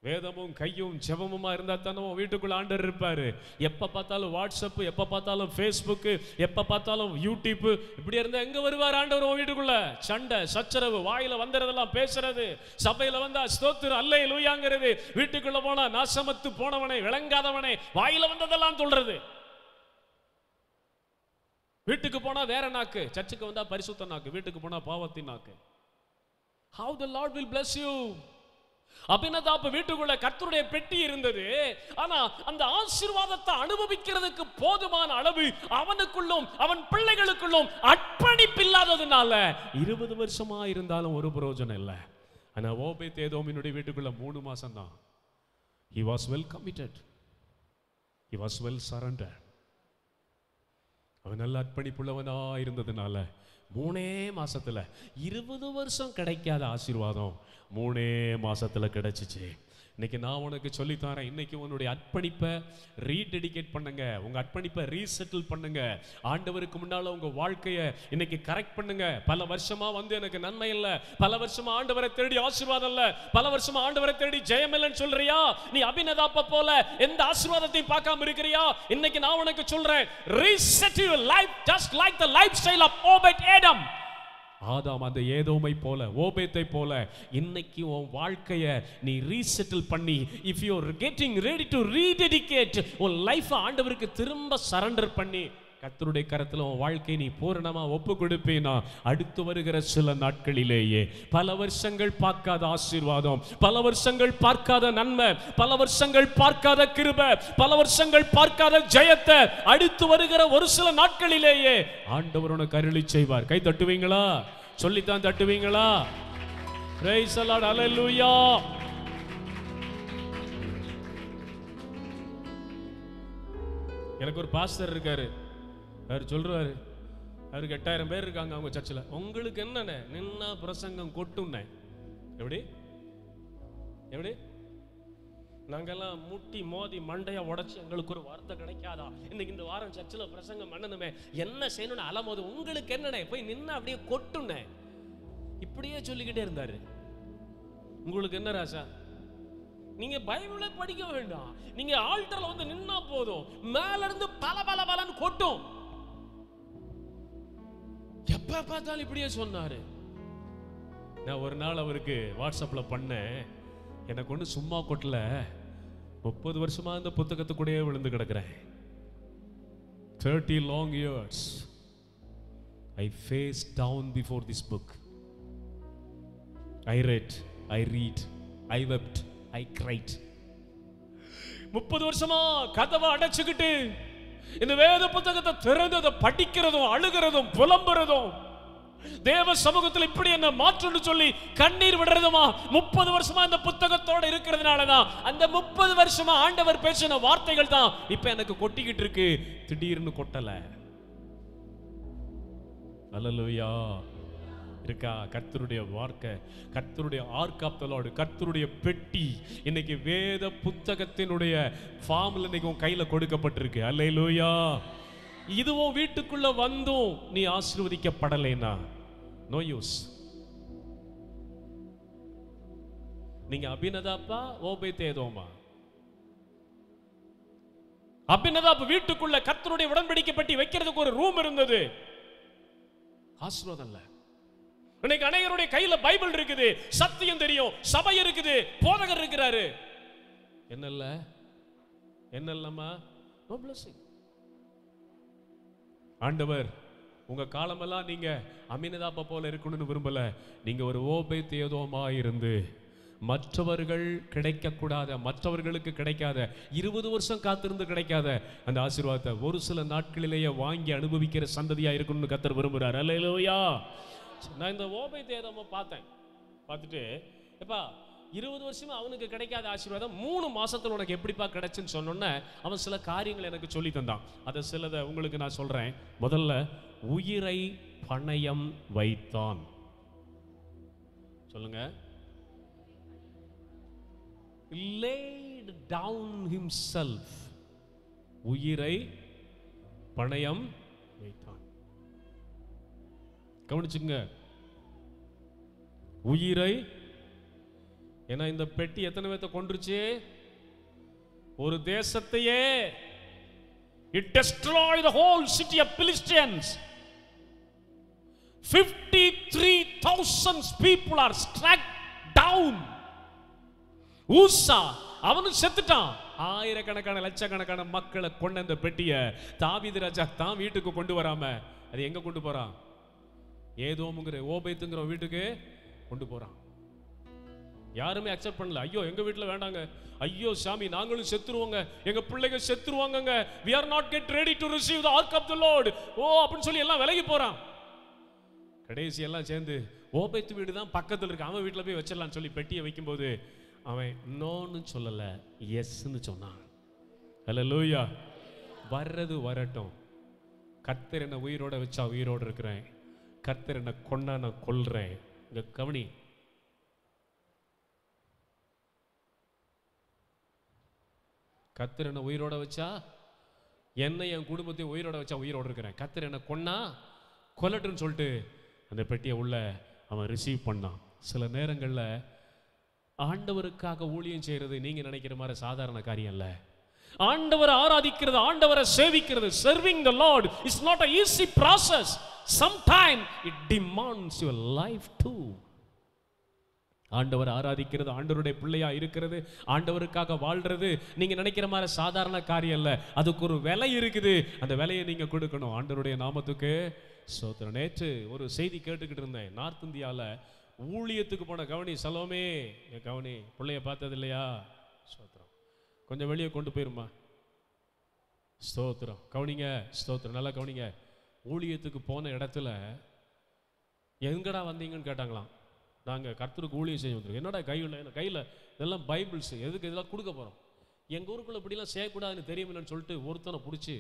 வேதமும் கையும் ஜெபமுமா இருந்தா தானே வீட்டுக்குள்ள ஆண்டவர் இருப்பாரு. எப்ப பார்த்தாலும் வாட்ஸ்அப், எப்ப பார்த்தாலும் ஃபேஸ்புக், எப்ப பார்த்தாலும் யூடியூப், இப்படி இருந்தா எங்க வருவார் ஆண்டவர் உன் வீட்டுக்குள்ள? சண்டை சச்சரவு, வாயில வந்ததெல்லாம் பேசுறது, சபையில வந்தா ஸ்தோத்திரம் அல்லேலூயாங்கிறது, வீட்டுக்குள்ள போனா நாசமத்து போனவனே விளங்காதவனே வாயில வந்ததெல்லாம் சொல்றது. வீட்டுக்கு போனா வேற நாக்கு, சர்ச்சுக்கு வந்தா பரிசுத்த நாக்கு, வீட்டுக்கு போனா பாவத்தின் நாக்கு. How the Lord will bless you. Abinadab வீட்டுக்குள்ள கர்த்தருடைய பெட்டி இருந்தது. ஆனா அந்த ஆசீர்வாதத்தை அனுபவிக்கிறதுக்கு போதுமான அளவு அவனுக்குள்ளும் அவன் பிள்ளைகளுக்குள்ளும் அர்ப்பணிப்பு இல்லாததுனால 20 வருஷமா இருந்தாலும் ஒரு பிரயோஜனம் இல்லை. ஆனா ஓபேத்-ஏதோமினுடைய வீட்டுக்குள்ள 3 மாசம் தான். He was well committed. He was well surrendered. அவன் நல்ல அர்ப்பணிப்புள்ளவனா இருந்ததுனால 3 மாசத்துல 20 வருஷம் கிடைக்காத ஆசீர்வாதம் 3 மாசத்துல கிடைச்சிச்சு. இன்னைக்கு நான் உனக்கு சொல்லித்தரேன், இன்னைக்கு உன்னுடைய அர்ப்பணிப்பை ரீடெடிகேட் பண்ணுங்க, உங்க அர்ப்பணிப்பை ரீசெட்டில் பண்ணுங்க. ஆண்டவருக்கு முன்னால உங்க வாழ்க்கையை இன்னைக்கு கரெக்ட் பண்ணுங்க. பல வருஷமா வந்து எனக்கு நன்மை இல்லை, பல வருஷமா ஆண்டவரை தேடி ஆசீர்வாதம் இல்லை, பல வருஷமா ஆண்டவரை தேடி ஜெயம் இல்லைன்னு சொல்றியா? நீ அபினதாப்ப போல எந்த ஆசீர்வாதத்தையும் பார்க்காம இருக்கிறியா? இன்னைக்கு நான் உனக்கு சொல்றேன், reset your life just like the lifestyle of Obed-Edom. ஆதாம் அந்த ஏதோமை போல, ஓபேத்தை போல இன்னைக்கு உன் வாழ்க்கையை நீ ரீசெட்டில் பண்ணி, if you are getting ready to rededicate உன் லைஃபை ஆண்டவருக்கு திரும்ப சரண்டர் பண்ணி கர்த்தருடைய கரத்தில் உன் வாழ்க்கையை நீ பூரணமா ஒப்பு கொடுப்பேனா, அடுத்து வருகிற சில நாட்களிலேயே பல வருஷங்கள் பார்க்காத ஆசீர்வாதம், பல வருஷங்கள் பார்க்காத நன்மை, பல வருஷங்கள் பார்க்காத கிருபை, பல வருஷங்கள் பார்க்காத ஜெயத்தை அடுத்து வருகிற ஒரு சில நாட்களிலேயே ஆண்டவர் உனக்கு அருளி செய்வார். கை தட்டுவீங்களா? சொல்லித்தான் தட்டுவீங்களா? பிரைஸ் தி லார்ட், ஹalleluya. எனக்கு ஒரு பாஸ்டர் இருக்காரு, அவர் சொல்றாரு, அவருக்கு 8000 பேர் இருக்காங்க அவங்க சர்ச்சில். உங்களுக்கு என்னன்னு நின்னா பிரசங்கம் கொட்டுன்னே. எப்படி எப்படி நாங்கெல்லாம் முட்டி மோதி மண்டையா உடைச்சு எங்களுக்கு ஒரு வார்த்தை கிடைக்காதா? இன்னைக்கு இந்த வாரம் சர்ச்சில் பிரசங்கம் பண்ணணுமே, என்ன செய்யணும்னு அலமோது உங்களுக்கு என்னண்ணே போய் நின்னா அப்படியே கொட்டுன்னே. இப்படியே சொல்லிக்கிட்டே இருந்தாரு. உங்களுக்கு என்ன ராசா? நீங்க பைபிளை படிக்க வேண்டாம், நீங்க ஆல்டர்ல வந்து நின்னா போதும், மேல இருந்து பல பல பலன்னு கொட்டும். எப்ப பார்த்தாலும் இப்படியே சொன்னாரு. நான் ஒரு நாள் அவருக்கு வாட்ஸ்அப்ல பண்ணேன், எனக்கு ஒண்ணு சும்மா கொட்டல, 30 வருஷமா இந்த புத்தகத்துக்கூடயே விழுந்து கிடக்கிறேன். 30 long years I faced down before this book. I read, I wept, I cried. 30 வருஷமா கதவை அடைச்சுக்கிட்டு இந்த வேத புத்தகத்தை திறந்து அதை படிக்கிறதும் அழுகிறதும் புலம்புறதும் தேவ சமூகத்தில் இப்படி என்ன மாற்றம்னு சொல்லி கண்ணீர் விடுறதுமா 30 வருஷமா இந்த புத்தகத்தோட இருக்கிறதுனாலதான் அந்த 30 வருஷமா ஆண்டவர் பேசின வார்த்தைகள் தான் இப்ப எனக்கு கொட்டிக்கிட்டு இருக்கு. திடீர்னு கொட்டல. அல்லேலூயா இருக்கா? கர்த்தருடைய வார்த்தை, கர்த்தருடைய ஆர்க் ஆஃப் தி லார்ட், கர்த்தருடைய பெட்டி இன்னைக்கு வேத புத்தகத்தினுடைய ஃபார்ம்ல இன்னைக்கு உன் கையில கொடுக்கப்பட்டிருக்கு. அல்லேலூயா. இதுவும் வீட்டுக்குள்ள வந்தும் நீ ஆசீர்வதிக்கப்படலைனா நோ யூஸ். நீங்க அபினதாப்பா ஓபேதேதோமா? அபினதாப் வீட்டுக்குள்ள கர்த்தருடைய உடன்படிக்கை பெட்டி வைக்கிறதுக்கு ஒரு ரூம் இருந்தது. ஆசீர்வாதம் இல்ல. இன்னைக்கு அநேகருடைய கையில பைபிள் இருக்குது, சத்தியம் தெரியும், சபை இருக்குது, போதகர் இருக்கிறாரு, என்னல்லமா நோ blessing. ஆண்டவர் உங்க காலமெல்லாம் நீங்க அமினதாப்பா போல இருக்கணும்னு விரும்பல. நீங்க ஒரு ஓபேதேதோமா இருந்து மற்றவர்கள் கிடைக்கக்கூடாத, மற்றவர்களுக்கு கிடைக்காத, 20 வருஷம் காத்திருந்து கிடைக்காத அந்த ஆசீர்வாதத்தை ஒரு சில நாட்களிலேயே வாங்கி அனுபவிக்கிற சந்ததியா இருக்கணும்னு கர்த்தர் விரும்புறார். அல்லேலூயா. நான் இந்த ஓபேதேதோமை பார்த்துட்டு எப்பா 20 வருஷமா அவனுக்கு கிடைக்காத ஆசீர்வாதம் 3 மாசத்துல உனக்கு எப்படிப்பா கிடைச்சுன்னு சொன்னோன்னே அவன் சில காரியங்கள் எனக்கு சொல்லி தந்தான். அதை சிலதை உங்களுக்கு நான் சொல்றேன். முதல்ல உயிரை பணயம் வைத்தான். சொல்லுங்க. laid down himself. உயிரை பணயம் வைத்தான். கவனிச்சுங்க. உயிரை, ஏன்னா இந்த பெட்டி எத்தனை பேர்த்த கொன்றுச்சு? ஒரு தேசத்தையே. It destroyed the whole city of Philistines. 53,000 people are struck down. ஊசா அவனும் செத்துட்டான். ஆயிரக்கணக்கான லட்சக்கணக்கான மக்களை கொண்ட அந்த பெட்டியை தாவீது ராஜா தான் வீட்டுக்கு கொண்டு வராம அது எங்க கொண்டு போறான்? ஏதோமுங்கிற ஓபேத்துங்கிற வீட்டுக்கு கொண்டு போறான். யாருமே அக்செப்ட் பண்ணல. ஐயோ எங்க வீட்டுல வேண்டாங்க, ஐயோ சாமி நாங்களும் செத்துருவோங்க, எங்க பிள்ளைங்க செத்துருவாங்க, we are not get ready to receive the ark of the Lord. ஓ அப்படின்னு சொல்லி எல்லாம் விலகி போறான். கடைசி எல்லாம் சேர்ந்து ஓபேத்து வீடு தான் பக்கத்துல இருக்கு, அவன் வீட்டுல போய் வச்சிடலாம்னு சொல்லி பெட்டியை வைக்கும்போது அவன் நோன்னு சொல்லல, எஸ்ன்னு சொன்னான். அல்லேலூயா. வர்றது வரட்டும். கர்த்தர் என்ன உயிரோட வச்சா உயிரோடு இருக்கிறேன், கர்த்தர் என்ன கொண்டா நான் கொல்றேன். இங்க கவனி. கர்த்தர் என்ன உயிரோட வச்சா, என்னை என் குடும்பத்தையும் உயிரோட வச்சா உயிரோடு இருக்கிறேன். கர்த்தர் என்ன கொன்னா கொல்லட்டுன்னு சொல்லிட்டு அந்த பெட்டியை உள்ள அவன் ரிசீவ் பண்ணான். சில நேரங்களில் ஆண்டவருக்காக ஊழியம் செய்யறது நீங்க நினைக்கிற மாதிரி சாதாரண காரியம் இல்ல. ஆண்டவரை ஆராதிக்கிறது, ஆண்டவரை சேவிக்கிறது, serving the Lord is not an easy process. Sometimes it demands your life too. ஆண்டவரை ஆராதிக்கிறது, ஆண்டவருடைய பிள்ளையா இருக்கிறது, ஆண்டவருக்காக வாழ்றது நீங்க நினைக்கிற மாதிரி சாதாரண காரியம் இல்ல. அதுக்கு ஒரு விலை இருக்குது. அந்த விலையை நீங்க கொடுக்கணும். ஆண்டவருடைய நாமத்துக்கு ஸ்தோத்திரம். நேற்று ஒரு செய்தி கேட்டுக்கிட்டு இருந்தேன். நார்த் இந்தியாவில் ஊழியத்துக்கு போன கவனி சலோமே, கவனி, பிள்ளைய பார்த்தது இல்லையா? ஸ்தோத்திரம். கொஞ்சம் வெளியே கொண்டு போயிருமா? ஸ்தோத்திரம். கவனிங்க. ஸ்தோத்திரம். நல்லா கவனிங்க. ஊழியத்துக்கு போன இடத்துல எங்கடா வந்தீங்கன்னு கேட்டாங்களாம். நாங்கள் கர்த்தருக்கு ஊழியம் செய்ய வந்துருக்கோம். என்னடா கையில் இதெல்லாம் பைபிள்ஸ், எதுக்கு இதெல்லாம் கொடுக்க போகிறோம்? எங்கள் ஊருக்குள்ள இப்படிலாம் செய்யக்கூடாதுன்னு தெரியுமில்லன்னு சொல்லிட்டு ஒருத்தனை பிடிச்சி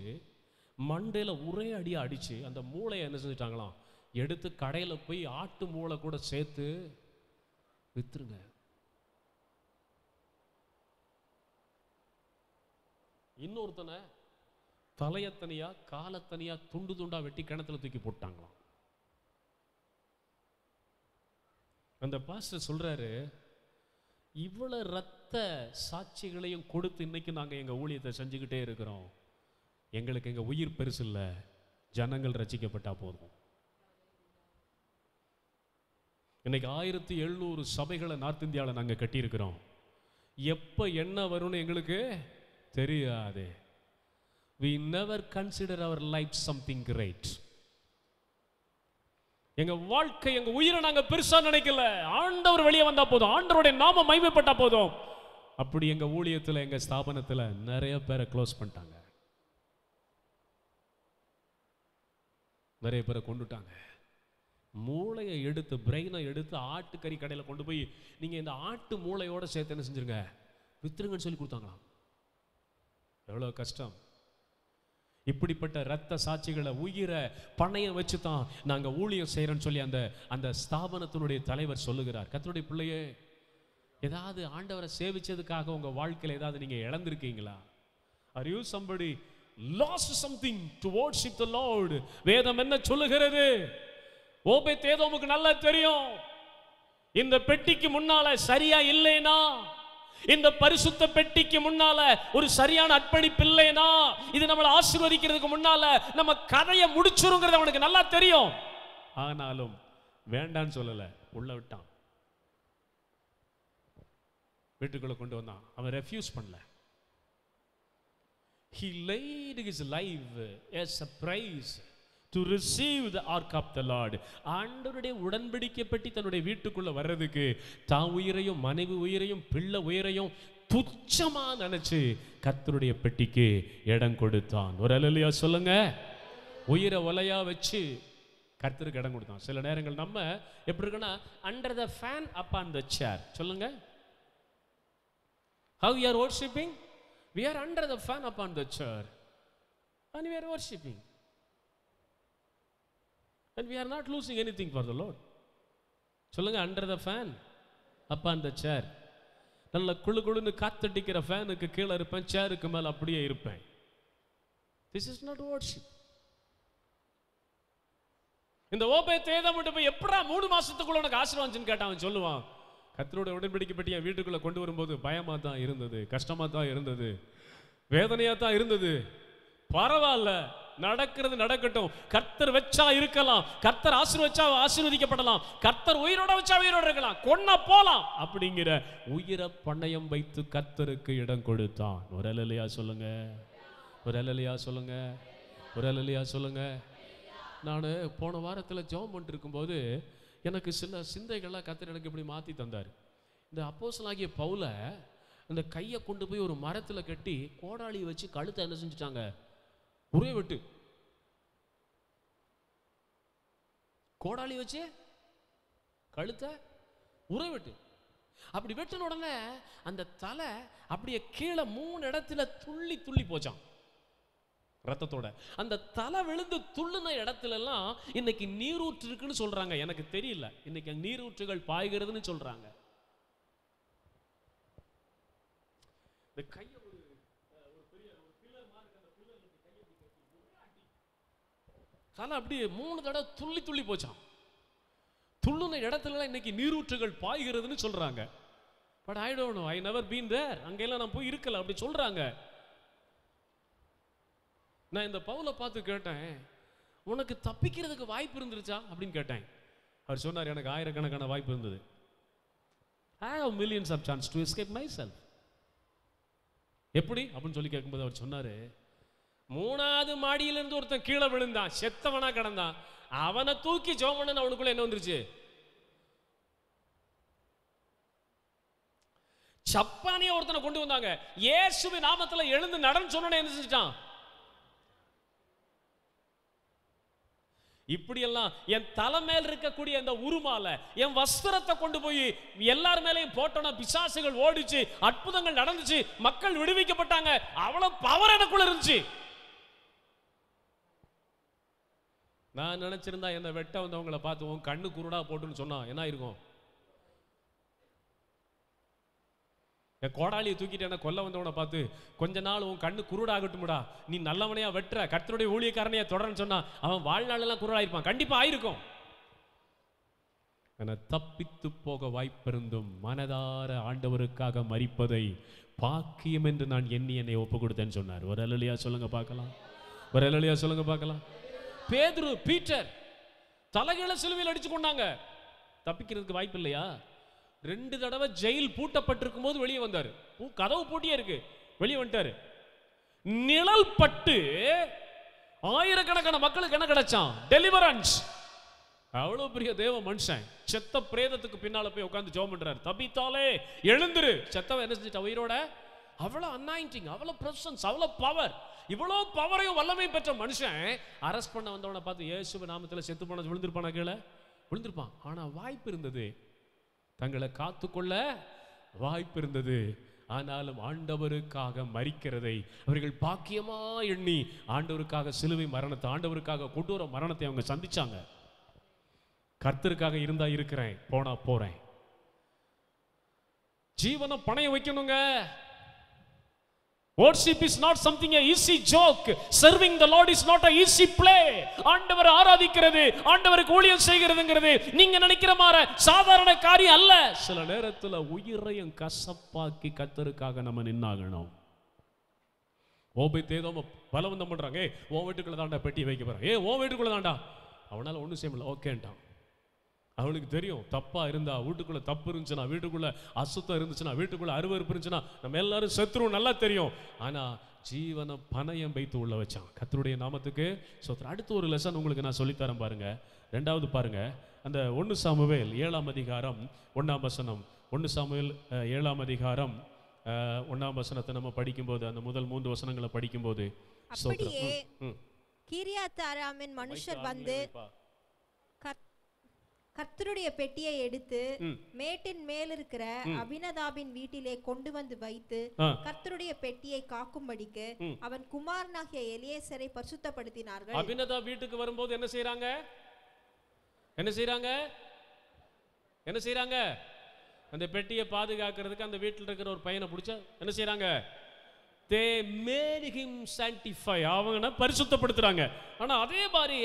மண்டையில் ஒரே அடியாக அடித்து அந்த மூளையை என்ன செஞ்சுட்டாங்களாம், எடுத்து கடையில் போய் ஆட்டு மூளை கூட சேர்த்து வித்துருங்க. இன்னொருத்தனை தலையத்தனியா காலத்தனியா துண்டு துண்டா வெட்டி கிணத்துல தூக்கி போட்டாங்களாம். அந்த பாஸ்டர் சொல்றாரு, இவ்வளவு ரத்த சாட்சிகளையும் கொடுத்து இன்னைக்கு நாங்க எங்க ஊழியத்தை செஞ்சுக்கிட்டே இருக்கிறோம். எங்களுக்கு எங்க உயிர் பெருசு இல்லை, ஜனங்கள் ரட்சிக்கப்பட்டா போதும். இன்னைக்கு 1700 சபைகளை நார்த் இந்தியாவில் நாங்கள் கட்டியிருக்கிறோம். எப்போ என்ன வரும்னு எங்களுக்கு தெரியாது. We never consider our life something great. எங்க வாழ்க்கை, எங்க உயிரை நாங்கள் பெருசா நினைக்கல. ஆண்டவர் வெளியே வந்தா போதும், ஆண்டவருடைய நாமம் மகிமைப்பட்டா போதும். அப்படி எங்க ஊழியத்தில், எங்க ஸ்தாபனத்தில் நிறைய பேரை க்ளோஸ் பண்ணிட்டாங்க, நிறைய பேரை கொண்டுட்டாங்க. மூளையை எடுத்து, பிரெயினை எடுத்து ஆட்டுக்கறி கடையில் கொண்டு போய் நீங்கள் இந்த ஆட்டு மூளையோட சேர்த்து என்ன செஞ்சுருங்க, வித்துருங்கன்னு சொல்லி கொடுத்தாங்களாம். எவ்வளோ கஷ்டம். இப்படிப்பட்ட இரத்த சாட்சிகளை, உயிரை பணையம் வச்சு தான் நாங்கள் ஊழியம் செய்கிறோன்னு சொல்லி அந்த ஸ்தாபனத்தினுடைய தலைவர் சொல்லுகிறார். கர்த்தருடைய பிள்ளையே, ஏதாவது ஆண்டவரை சேவிச்சதுக்காக உங்கள் வாழ்க்கையில் ஏதாவது நீங்கள் இழந்திருக்கீங்களா? Are you somebody lost something to worship the Lord? வேதம் என்ன சொல்லுகிறது? ஓபேத்-ஏதோமுக்கு நல்லா தெரியும், இந்த பெட்டிக்கு முன்னால சரியா இல்லைனா, இந்த பரிசுத்த பெட்டிக்கு முன்னால ஒரு சரியான அர்ப்பணிப்பு இல்லைனா, இது நம்மளை ஆசீர்வதிக்கிறதுக்கு முன்னால நம்ம கதையை முடிச்சிருங்கிறது அவனுக்கு நல்லா தெரியும். ஆனாலும் வேண்டான்னு சொல்லல, உள்ள விட்டான், வீட்டுக்குள்ள கொண்டு வந்தான். அவன் ரெஃப்யூஸ் பண்ணல. He laid his life as a price to receive the ark of the Lord. ஆண்டவருடைய உடன்படிக்கை பெட்டி தன்னுடைய வீட்டுக்குள்ள வர்றதுக்கு தான் உயிரையும், மனைவி உயிரையும், பிள்ளை உயிரையும் துச்சமா நினைச்சு கர்த்தருடைய பெட்டிக்கு இடம் கொடுத்தான். ஒரு அல்லேலூயா சொல்லுங்க. உயிரை ஒலையா வச்சு கர்த்தருக்கு இடம் கொடுத்தான். சில நேரங்கள் நம்ம எப்படி இருக்குன்னா, under the fan upon the chair. சொல்லுங்க. How you are worshiping? We are under the fan upon the chair and we are worshiping. And we are not losing anything for the Lord. சொல்லுங்க, under the fan upon the chair. நல்ல குளு குளுன்னு காத்தடிக்கிற ஃபேனுக்கு கீழே இருப்பேன், சேருக்கு மேலே அப்படியே இருப்பேன். This is not worship. இந்த ஓபேத்-ஏதோம் மட்டும் போய் எப்படா 3 மாசத்துக்குள்ள உனக்கு ஆசீர்வாதம்னு கேட்டான். அவன் சொல்லுவான், கர்த்தருடைய உடன்படிக்கை பெட்டி என் வீட்டுக்குள்ள கொண்டு வரும்போது பயமா தான் இருந்தது, கஷ்டமா தான் இருந்தது, வேதனையா தான் இருந்தது. பரவாயில்ல, நடக்கிறது நடக்கட்டும். கர்த்தர் வச்சா இருக்கலாம், கர்த்தர் ஆசீர்வதிச்சா ஆசீர்வதிக்கப்படலாம், கர்த்தர் உயிரோட வச்சா உயிரோட இருக்கலாம், கொன்னா போலாம் அப்படிங்கிற உயிரை பணயம் வைத்து கர்த்தருக்கு இடம் கொடுத்தான். ஒரு அல்லேலூயா சொல்லுங்க, ஒரு அல்லேலூயா சொல்லுங்க, ஒரு அல்லேலூயா சொல்லுங்க. நான் போன வாரத்தில் ஜெபம் பண்ணிட்டு இருக்கும்போது எனக்கு சில சிந்தைகள்லாம் கர்த்தர் எனக்கு இப்படி மாற்றி தந்தார். இந்த அப்போஸ்தலனாகிய பவுலை அந்த கையை கொண்டு போய் ஒரு மரத்தில் கட்டி கோடாளி வச்சு கழுத்தை என்ன செஞ்சுட்டாங்க, ஒரே வெட்டு. கோடாளி வச்சு கழுத்தை ஒரே வெட்டு. அப்படி வெட்டின உடனே அந்த தலை அப்படியே கீழே 3 இடத்துல துள்ளி துள்ளி போச்சான் ரத்தத்தோட. அந்த தலை விழுந்து துள்ளுன இடத்துல எல்லாம் இன்னைக்கு நீரூற்று இருக்குன்னு சொல்றாங்க. எனக்கு தெரியல, இன்னைக்கு நீரூற்றுகள் பாய்கிறதுன்னு சொல்றாங்க. இந்த கையை ஒரு பெரிய பில்லர் மாதிரி அந்த பில்லர்ல கையை தலை அப்படியே 3 தடவை துள்ளி துள்ளி போச்சான். துள்ளுன இடத்துல இன்னைக்கு நீரூற்றுகள் பாய்கிறதுன்னு சொல்றாங்க. But I don't know, I never been there. அங்கெல்லாம் நான் போய் இருக்கல, அப்படி சொல்றாங்க. நான் இந்த பவுலை பார்த்து கேட்டேன், உனக்கு தப்பிக்கிறதுக்கு வாய்ப்பு இருந்துருச்சா அப்படின்னு கேட்டேன். அவர் சொன்னார், எனக்கு ஆயிரக்கணக்கான வாய்ப்பு இருந்தது. I have millions of chance to escape myself. எப்படி அப்படின்னு சொல்லி கேட்கும்போது அவர் சொன்னாரு, 3வது மாடியிலிருந்து ஒருத்தன் கீழே விழுந்தான், செத்தவனா கிடந்தான். அவனை தூக்கி ஜெபம் பண்ண அவனுக்குள்ள என்ன வந்துருச்சு, சப்பானிய ஒருத்தனை கொண்டு வந்தாங்க. இயேசுவின் நாமத்துல எழுந்து நடன்னு சொன்னோன்னே என்ன செஞ்சிட்டான். இப்படியெல்லாம் என் தலை மேல் இருக்கக்கூடிய அந்த உருமால என் வஸ்திரத்தை கொண்டு போய் எல்லார் மேலையும் போட்டோன்னா பிசாசுகள் ஓடிச்சு, அற்புதங்கள் நடந்துச்சு, மக்கள் விடுவிக்கப்பட்டாங்க. அவ்வளவு பவர் எனக்குள்ள இருந்துச்சு. நான் நினைச்சிருந்தா என்ன வெட்ட வந்தவங்களை பார்த்து உன் கண்ணு குருடா போட்டுன்னு சொன்னா என்ன இருக்கும். என் கோடாலியை தூக்கிட்டு என்ன கொல்ல வந்தவனை பார்த்து கொஞ்ச நாள் உன் கண்ணு குருடாகட்டும்டா, நீ நல்லவனையா வெட்டுற, கர்த்தருடைய ஊழியக்காரனையா தொடர்ன்னு சொன்னா அவன் வாழ்நாளெல்லாம் குருடாயிருப்பான். கண்டிப்பா ஆயிருக்கும். தப்பித்து போக வாய்ப்பிருந்தும் மனதார ஆண்டவருக்காக மரிப்பதை பாக்கியம் என்று நான் எண்ணி என்னை ஒப்பு கொடுத்தேன்னு சொன்னார். ஒரு அல்லேலூயா சொல்லுங்க பார்க்கலாம், ஒரு அல்லேலூயா சொல்லுங்க பார்க்கலாம். பேதுரு, பீட்டர் தலைகளை சிலுவையில் அடிச்சு கொண்டாங்க. தப்பிக்கிறதுக்கு வாய்ப்பு இல்லையா? 2 தடவை ஜெயில் பூட்டப்பட்டிருக்கும் போது வெளியே வந்தாரு. கதவு பூட்டியே இருக்கு, வெளியே வந்துட்டாரு. நிழல் பட்டு ஆயிரக்கணக்கான மக்களுக்கு என்ன கிடைச்சான்? டெலிவரன்ஸ். அவ்வளவு பெரிய தேவ மனுஷன் செத்த பிரேதத்துக்கு பின்னால போய் உட்கார்ந்து ஜெபம் பண்றாரு. தபித்தாலே எழுந்திரு. செத்தவன் என்ன செஞ்சிட்டா? உயிரோட. அவ்வளவு அனாயிண்டிங், அவ்வளவு பிரசன்ஸ், அவ்வளவு பவர். இவ்வளவு பவரையும் வல்லமையும் பெற்ற மனுஷன் அரெஸ்ட் பண்ண வந்தவனை பார்த்து இயேசுவின் நாமத்தில் செத்து போன விழுந்திருப்பானா? கீழே விழுந்திருப்பான். ஆனா வாய்ப்பு இருந்தது, தங்களை காத்துக்கொள்ள வாய்ப்பு இருந்தது. ஆனாலும் ஆண்டவருக்காக மரிக்கிறதை அவர்கள் பாக்கியமா எண்ணி ஆண்டவருக்காக சிலுவை மரணத்தை, ஆண்டவருக்காக கொடூர மரணத்தை அவங்க சந்திச்சாங்க. கர்த்தருக்காக இருந்தா இருக்கிறேன், போனா போறேன். ஜீவனை பணைய வைக்கணுங்க. Worship is not something a easy joke. Serving the Lord is not a easy play. ஆண்டவரை ஆராதிக்கிறது, ஆண்டவருக்கு ஊழியம் செய்கிறதுங்கிறது நீங்க நினைக்கிற மாதிரி சாதாரண காரியம் அல்ல. சில நேரத்தில் உயிரையும் கசப்பாக்கி கர்த்தருக்காக நம்ம நின்னாகணும். ஓபேதேதோம் பலவந்தம் பண்றாங்க. உன் வீட்டுக்குள்ள தாண்டா பெட்டி வைக்க போறான். உன் வீட்டுக்குள்ள தாண்டா. அவனால ஒன்றும் செய்ய முடியல. ஓகேன்ட்டான். அவனுக்கு தெரியும் தப்பா இருந்தா, வீட்டுக்குள்ள தப்பு இருந்துச்சுன்னா, வீட்டுக்குள்ள அசுத்தம் இருந்துச்சுன்னா, வீட்டுக்குள்ள அருவருப்பு இருந்துச்சுன்னா நம்ம எல்லாரும் செத்துருவோம், நல்லா தெரியும். ஆனா ஜீவனை பணயம் வைத்து உள்ள வச்சான். கர்த்தருடைய நாமத்துக்கு சோத்திரம். அடுத்து ஒரு லெசன் உங்களுக்கு நான் சொல்லித்தரேன் பாருங்க. 2வது பாருங்க, அந்த 1 சாமுவேல் 7ஆம் அதிகாரம் 1ஆம் வசனம். 1 சாமுவேல் 7ஆம் அதிகாரம் 1ஆம் வசனத்தை நம்ம படிக்கும்போது, அந்த முதல் 3 வசனங்களை படிக்கும்போது, அப்படியே கீரியாத் ஆராமின் மனுஷர் வந்து கர்த்தருடைய பெட்டியை எடுத்து மேட்டின் மேல் இருக்கிற அபினதாபின் வீட்டிலே கொண்டு வந்து வைத்து கர்த்தருடைய பெட்டியை காக்கும்படிக்கு அவன் குமாரனாகிய எலியேசரை பரிசுத்தப்படுத்தினார்கள். அபினதாப் வீட்டுக்கு வரும்போது என்ன செய்றாங்க? என்ன செய்றாங்க? என்ன செய்றாங்க? அந்த பெட்டியை பாதுகாக்கிறதுக்கு அந்த வீட்டில் இருக்கிற ஒரு பையனை பிடிச்சா என்ன செய்றாங்க? They made him sanctify. அவனை பரிசுத்தப்படுத்துறாங்க. ஆனா அதே மாதிரி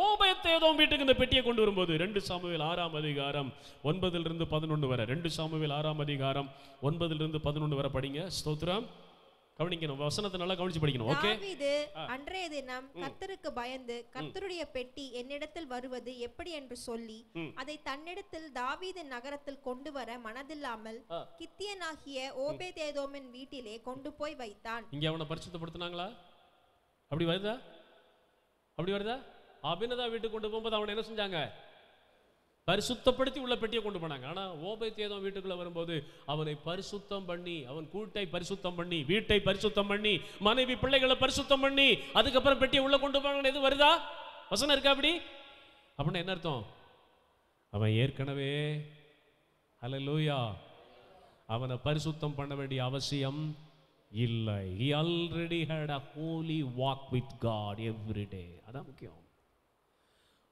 ஓபேதேதோம் வீட்டுக்கு இந்த பெட்டியை கொண்டு வரும்போது 2 சாமுவேல் 6ஆம் அதிகாரம் 9 to 11 வரை, 2 சாமுவேல் 6ஆம் அதிகாரம் 9 to 11 வரை படிங்க. ஸ்தோத்திரம். கவனிக்கணும், வசனத்தை நல்லா கவனிச்சு படிக்கணும். ஓகே. தாவீது அன்றைய தினம் கர்த்தருக்கு பயந்து கர்த்தருடைய பெட்டி என்னிடத்தில் வருவது எப்படி என்று சொல்லி அதை தன்னிடத்தில் தாவீது நகரத்தில் கொண்டு வர மனதில்லாமல் கித்தியனாகிய ஓபேதேதோமின் வீட்டிலே கொண்டு போய் வைத்தான். இங்க அவனை பரிசுத்தப்படுத்தினாங்களா? அப்படி வருதா? அப்படி வருதா? அபினதா வீட்டுக்கு கொண்டு போகும்போது அவனை என்ன செஞ்சாங்க? பரிசுத்தப்படுத்தி உள்ள பெட்டியை கொண்டு போனாங்க. ஆனா ஓபேதேதோம் வீட்டுக்குள்ள வரும்போது அவனை பரிசுத்தம் பண்ணி, அவன் கூட்டை பரிசுத்தம் பண்ணி, வீட்டை பரிசுத்தம் பண்ணி, மனைவி பிள்ளைகளை பரிசுத்தம் பண்ணி, அதுக்கப்புறம் பெட்டியை உள்ள கொண்டு போனாங்க. எது வருதா? வசனம் இருக்கா? அப்படி அப்படின்னா என்ன அர்த்தம்? அவன் ஏற்கனவே ஹல்லேலூயா அவனை பரிசுத்தம் பண்ண வேண்டிய அவசியம் இல்லை. He already had a holy walk with God every day. அதான் முக்கியம்.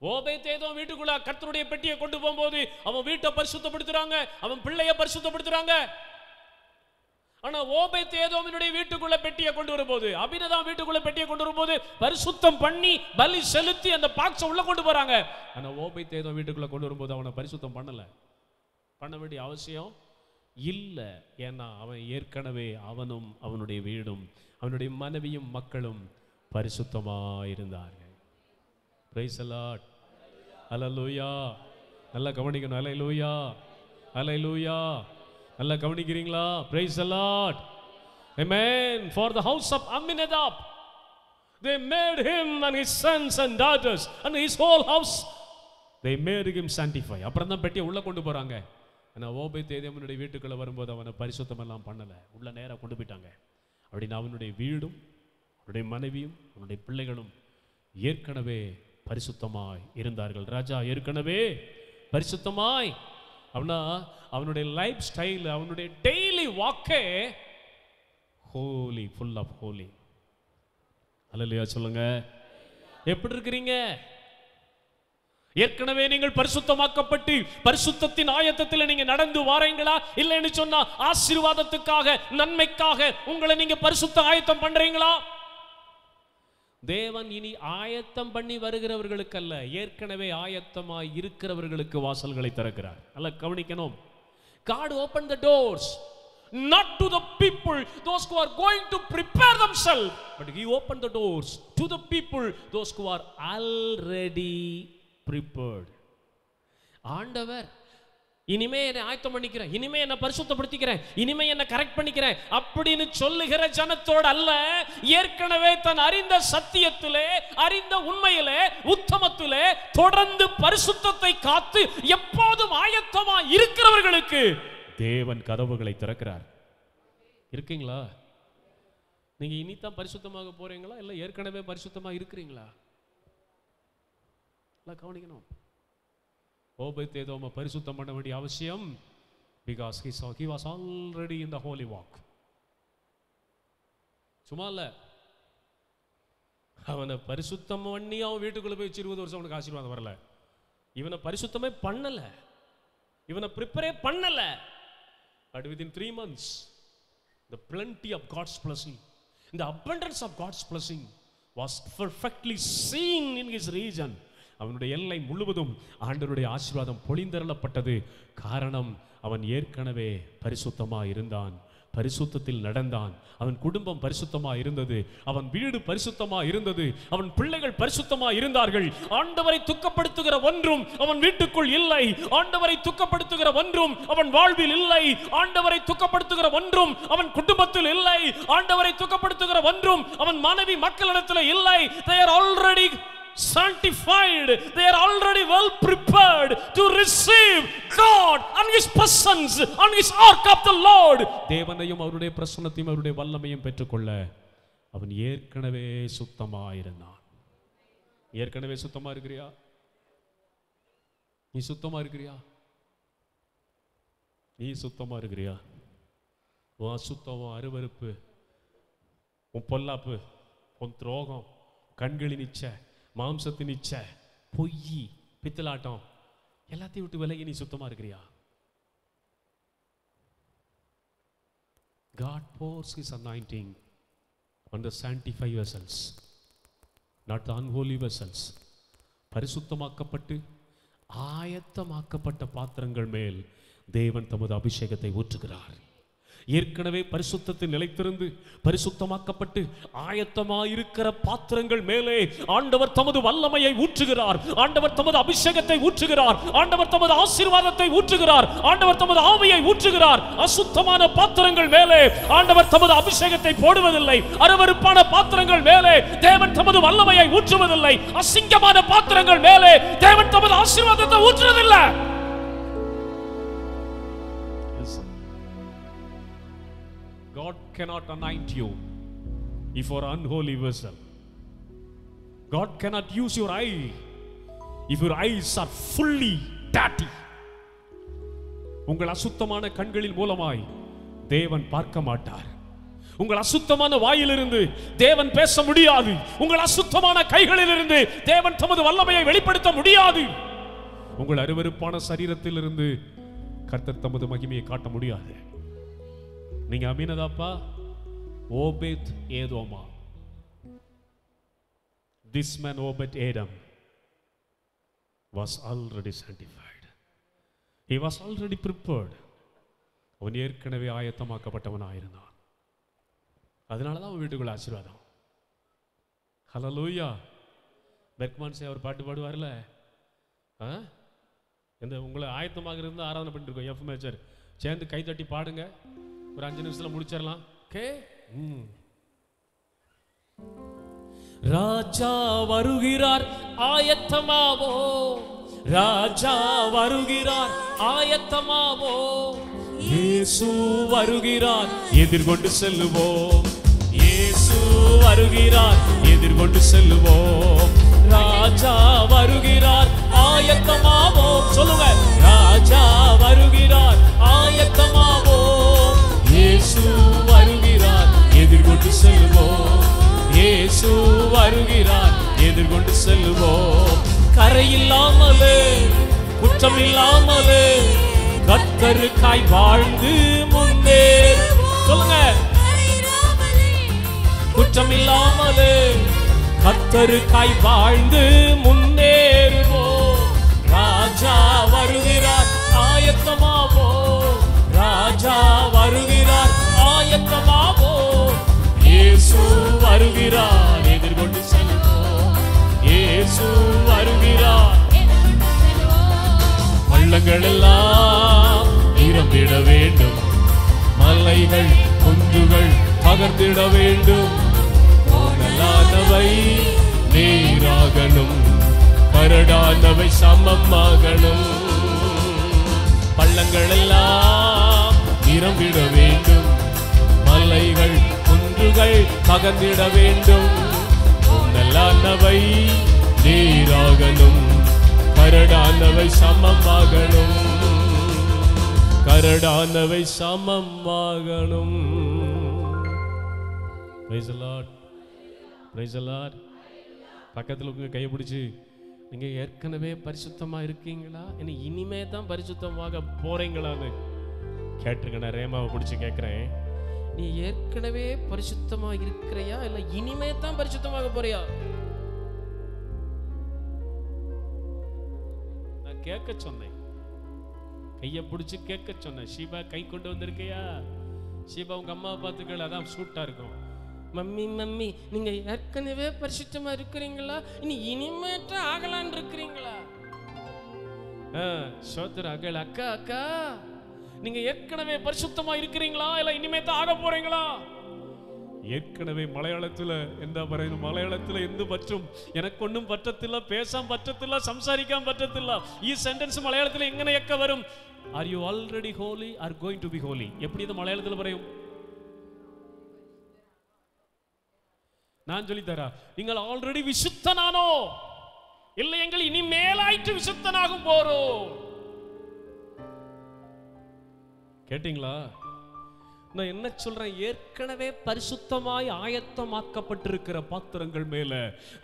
ஓபேதேதோம் வீட்டுக்குள்ள கர்த்தருடைய பெட்டியை கொண்டு போகும்போது அவன் வீட்டை பரிசுத்தப்படுத்துறாங்க, அவன் பிள்ளையை பரிசுத்தப்படுத்துறாங்க. ஆனா ஓபேதேதோமினுடைய வீட்டுக்குள்ள பெட்டியை கொண்டு வரும்போது, அபினதாம் வீட்டுக்குள்ள பெட்டியை கொண்டு வரும்போது பரிசுத்தம் பண்ணி பலி செலுத்தி அந்த பாக்ஸை உள்ள கொண்டு போறாங்க. ஆனா ஓபேதேதோம் வீட்டுக்குள்ள கொண்டு வரும்போது அவனை பரிசுத்தம் பண்ண வேண்டிய அவசியம் இல்லை. ஏன்னா அவன் ஏற்கனவே அவனும் அவனுடைய வீடும் அவனுடைய மனைவியும் மக்களும் பரிசுத்தமாயிருந்தார்கள். Praise the Lord. Hallelujah. நல்லா கவனிக்கணும். Hallelujah. Hallelujah. நல்லா கவனிக்கிறீங்களா? Praise the Lord. Amen. For the house of Aminadab, they made him and his sons and daughters and his whole house, they made him sanctify. அப்புறம் தான் பெட்டியை உள்ள கொண்டு போறாங்க. ஆனா ஓபேதேதோமினுடைய வீட்டுக்குள்ள வரும்போது அவனை பரிசுத்தம் எல்லாம் பண்ணல, உள்ள நேரா கொண்டு போயிட்டாங்க. அப்படின்னு அவனுடைய வீடும் அவனுடைய மனைவியும் அவனுடைய பிள்ளைகளும் ஏற்கனவே பரிசுத்தமாய் இருந்தார்கள். ராஜா ஏற்கனவே பரிசுத்தமாய், அவனா அவனுடைய லைஃப் ஸ்டைல், அவனுடைய டெய்லி வாக்கே ஹோலி, ஃபுல் ஆஃப் ஹோலி. அல்லேலூயா சொல்லுங்க. எப்படி இருக்கிறீங்க? ஏற்கனவே நீங்கள் பரிசுத்தமாக்கப்பட்டு பரிசுத்தத்தின் ஆயத்தத்தில் நீங்க நடந்து வாரீங்களா? இல்லைன்னு சொன்னா ஆசீர்வாதத்துக்காக, நன்மைக்காக உங்களை நீங்க பரிசுத்த ஆயத்தம் பண்றீங்களா? தேவன் இனி ஆயத்தம் பண்ணி வருகிறவர்களுக்கு அல்ல, ஏற்கனவே ஆயத்தமாய் இருக்கிறவர்களுக்கு வாசல்களை திறக்கிறார். நல்லா கவனிக்கணும். God opened the doors not to the people, those who are going to prepare themselves, but he opened the doors to the people, those who are already prepared. ஆண்டவர் இனிமே என்னை ஆயத்தம் பண்ணிக்கிறேன், இனிமே என்ன பரிசுத்தப்படுத்திக்கிறேன், இனிமே என்ன கரெக்ட் பண்ணிக்கிறேன் அப்படின்னு சொல்லுகிற ஜனத்தோடு அல்ல, ஏற்கனவே தன் அறிந்த சத்தியத்திலே, அறிந்த உண்மையிலே, உத்தமத்திலே தொடர்ந்து பரிசுத்தத்தை காத்து எப்போதும் ஆயத்தமா இருக்கிறவர்களுக்கு தேவன் கதவுகளை திறக்கிறார். இருக்கீங்களா? நீங்க இனிதான் பரிசுத்தமாக போறீங்களா இல்ல ஏற்கனவே பரிசுத்தமா இருக்கிறீங்களா? கவனிக்கணும். ஓபேத்-ஏதோமை பரிசுத்தம் பண்ண வேண்டிய அவசியம், because he was already in the holy walk. சும்மா இல்ல, அவனை பரிசுத்தம் பண்ணி அவன் வீட்டுக்குள்ள போய் 20 வருஷம் அவனுக்கு ஆசீர்வாதம் வரல. இவனை பரிசுத்தமே பண்ணல, இவனை ப்ரிப்பரே பண்ணல. But within 3 months the plenty of God's blessing, the abundance of God's blessing was perfectly seen in his region. அவனுடைய எல்லை முழுவதும் ஆண்டவருடைய ஆசீர்வாதம் பொழிந்தருளப்பட்டது. காரணம், அவன் ஏற்கனவே பரிசுத்தமா இருந்தான், பரிசுத்தத்தில் நடந்தான். அவன் குடும்பம் பரிசுத்தமா இருந்தது, அவன் வீடு பரிசுத்தமா இருந்தது, அவன் பிள்ளைகள் பரிசுத்தமா இருந்தார்கள். ஆண்டவரை துக்கப்படுத்துகிற ஒன்றும் அவன் வீட்டுக்குள் இல்லை, ஆண்டவரை துக்கப்படுத்துகிற ஒன்றும் அவன் வாழ்வில் இல்லை, ஆண்டவரை துக்கப்படுத்துகிற ஒன்றும் அவன் குடும்பத்தில் இல்லை, ஆண்டவரை துக்கப்படுத்துகிற ஒன்றும் அவன் மனைவி மக்களிடத்தில் இல்லை. They are already sanctified, they are already well prepared to receive God and his presence and his ark of the Lord. தேவனையும் அவருடைய பிரசன்னத்தையும் அவருடைய வல்லமையும் பெற்றுக்கொள்ள அவன் ஏற்கனவே சுத்தமா இருந்தான். ஏற்கனவே சுத்தமா இருக்கிறியா? நீ சுத்தமா இருக்கிறியா? நீ சுத்தமா இருக்கிறியா? உன் அசுத்தம், அருவருப்பு, உன் பொல்லாப்பு, உன் துரோகம், கண்களின் இச்சை, மாம்சத்தின் இச்சை, பொய், பித்தலாட்டம் எல்லாத்தையும் விட்டு விலகி நீ சுத்தமா இருக்கிறியா? God pours his anointing on the sanctified vessels, not the unholy vessels. பரிசுத்தமாக்கப்பட்டு ஆயத்தமாக்கப்பட்ட பாத்திரங்கள் மேல் தேவன் தமது அபிஷேகத்தை ஊற்றுகிறார். ஏற்கனவே பரிசுத்தத்தில் நிலைத்திருந்து பரிசுத்தமாக்கப்பட்டு ஆயத்தமாயிருக்கிற பாத்திரங்கள் மேலே ஆண்டவர் தமது வல்லமையை ஊற்றுகிறார், ஆண்டவர் தமது அபிஷேகத்தை ஊற்றுகிறார், ஆண்டவர் தமது ஆசீர்வாதத்தை ஊற்றுகிறார், ஆண்டவர் தமது ஆவியை ஊற்றுகிறார். அசுத்தமான பாத்திரங்கள் மேலே ஆண்டவர் தமது அபிஷேகத்தை போடுவதில்லை, அருவருப்பான பாத்திரங்கள் மேலே தேவன் தமது வல்லமையை ஊற்றுவதில்லை, அசிங்கமான பாத்திரங்கள் மேலே தேவன் தமது ஆசீர்வாதத்தை ஊற்றுவதில்லை. God cannot anoint you if you are unholy vessel. God cannot use your eye if your eyes are fully dirty. உங்கள் அசுத்தமான கண்களின் மூலமாய் தேவன் பார்க்க மாட்டார். உங்கள் அசுத்தமான வாயிலிருந்து தேவன் பேச முடியாது. உங்கள் அசுத்தமான கைகளிலிருந்து தேவன் தமது வல்லமையை வெளிப்படுத்த முடியாது. உங்கள் அருவருப்பான சரீரத்திலிருந்து கர்த்தர் தமது மகிமையை காட்ட முடியாது. நீங்க அமீனதாப்பா? ஓபேத்-ஏதோமா, this man Obed-Edom was already sanctified, he was already prepared. அவன் ஏற்கனவே ஆயத்தமாக்கப்பட்டவனாயிருந்தான். அதனாலதான் அவன் வீட்டுக்குள்ள ஆசீர்வாதம். ஹல்லேலூயா. பெர்க்மான்ஸே அவர் பாட்டு பாடுவார்ல, இந்த உங்களை ஆயத்தமாக இருந்து ஆராதனை பண்ணிட்டு இருக்கோம். எஃப் மேஜர் சேர்ந்து கை தட்டி பாடுங்க, ஒரு 5 நிமிஷத்துல முடிச்சிடலாம். ஓகே. ராஜா வருகிறார் ஆயத்தமாவோ, ராஜா வருகிறார் ஆயத்தமாவோ, இயேசு வருகிறார் எதிர்கொண்டு செல்லுவோம், இயேசு வருகிறார் எதிர்கொண்டு செல்லுவோம். ராஜா வருகிறார் ஆயத்தமாவோ, சொல்லுங்க. ராஜா வருகிறார் ஆயத்தமாவோ, இயேசு வருகிறார் எதிர்கொண்டு செல்லுவோம், இயேசு வருகிறார் எதிர்கொண்டு செல்லுவோம். கரையில்லாமலே குற்றமில்லாமலே கர்த்தருக்காய் வாழ்ந்து முன்னே, சொல்லுங்க. குற்றமில்லாமலே கர்த்தருக்காய் வாழ்ந்து முன்னேறுவோம். ராஜா வருகிறார் ஆயத்தமாவோ, ராஜா வருகிறார் ஆயத்தமாவோ, இயேசு வருகிறார் எதிர்கொண்டு செல்வோம், இயேசு வருகிறார். பள்ளங்கள் எல்லாம் நிரம்பிட வேண்டும், மலைகள் குன்றுகள் பகர்ந்திட வேண்டும், கோணலானவை நீராகணும், கரடானவை சமமாகணும். பள்ளங்கள் எல்லாம் நிரம்பிட வேண்டும், மலைகள் குன்றுகள் பகர்ந்திட வேண்டும், கோணலானவை நீராகணும், கரடானவை சமமாகணும், கரடானவை சமமாகணும். Praise the Lord. Praise the Lord. பக்கத்தில் உங்க கையை பிடிச்சு, நீங்க ஏற்கனவே பரிசுத்தமா இருக்கீங்களா, இனிமே தான் பரிசுத்தமாக போறீங்களான்னு கேட்டுருங்க. நான் ரேமாவை பிடிச்சு கேட்கிறேன், நீ ஏற்கனவே பரிசுத்தமா இருக்கிறையா இல்ல இனிமே தான் பரிசுத்தமாக போறியா? நான் கேட்க சொன்னேன், கையை பிடிச்சு கேட்க சொன்னேன். ஷீபா கை கொண்டு வந்திருக்கையா? ஷீபா உங்க அம்மாவை பார்த்துக்கள், அதான் சூட்டா இருக்கும். மம்மி மம்மி நீங்க ஏற்கனவே பரிசுத்தமா இருக்கிறீங்களா, இனி இனிமேட்ட ஆகலான் இருக்கிறீங்களா? சோதர அகல் அக்கா அக்கா நீங்க ஏற்கனவே பரிசுத்தமா இருக்கிறீங்களா இல்ல இனிமேட்ட ஆக போறீங்களா? ஏற்கனவே மலையாளத்துல எந்த പറയുന്നു, மலையாளத்துல എന്ത് പറ്റും, എനക്കൊന്നും പറ്റത്തില്ല, പേശാൻ പറ്റത്തില്ല, സംസാരിക്കാൻ പറ്റത്തില്ല. ഈ സെന്റൻസ് മലയാളത്തിൽ എങ്ങനെയൊക്കെ വരും? Are you already holy or going to be holy? எப்படி ഇത് മലയാളത്തിൽ പറയും? நான் சொல்லி தரா, நீங்கள் ஆல்ரெடி விசுத்தனானோ இல்லை எங்கள் இனி மேலாயிட்டு விசுத்தனாகும் போறோம். கேட்டீங்களா? நான் என்ன சொல்றேன், ஏற்கனவே பரிசுத்தமாய் ஆயத்தமாக்கப்பட்டிருக்கிற பாத்திரங்கள் மேல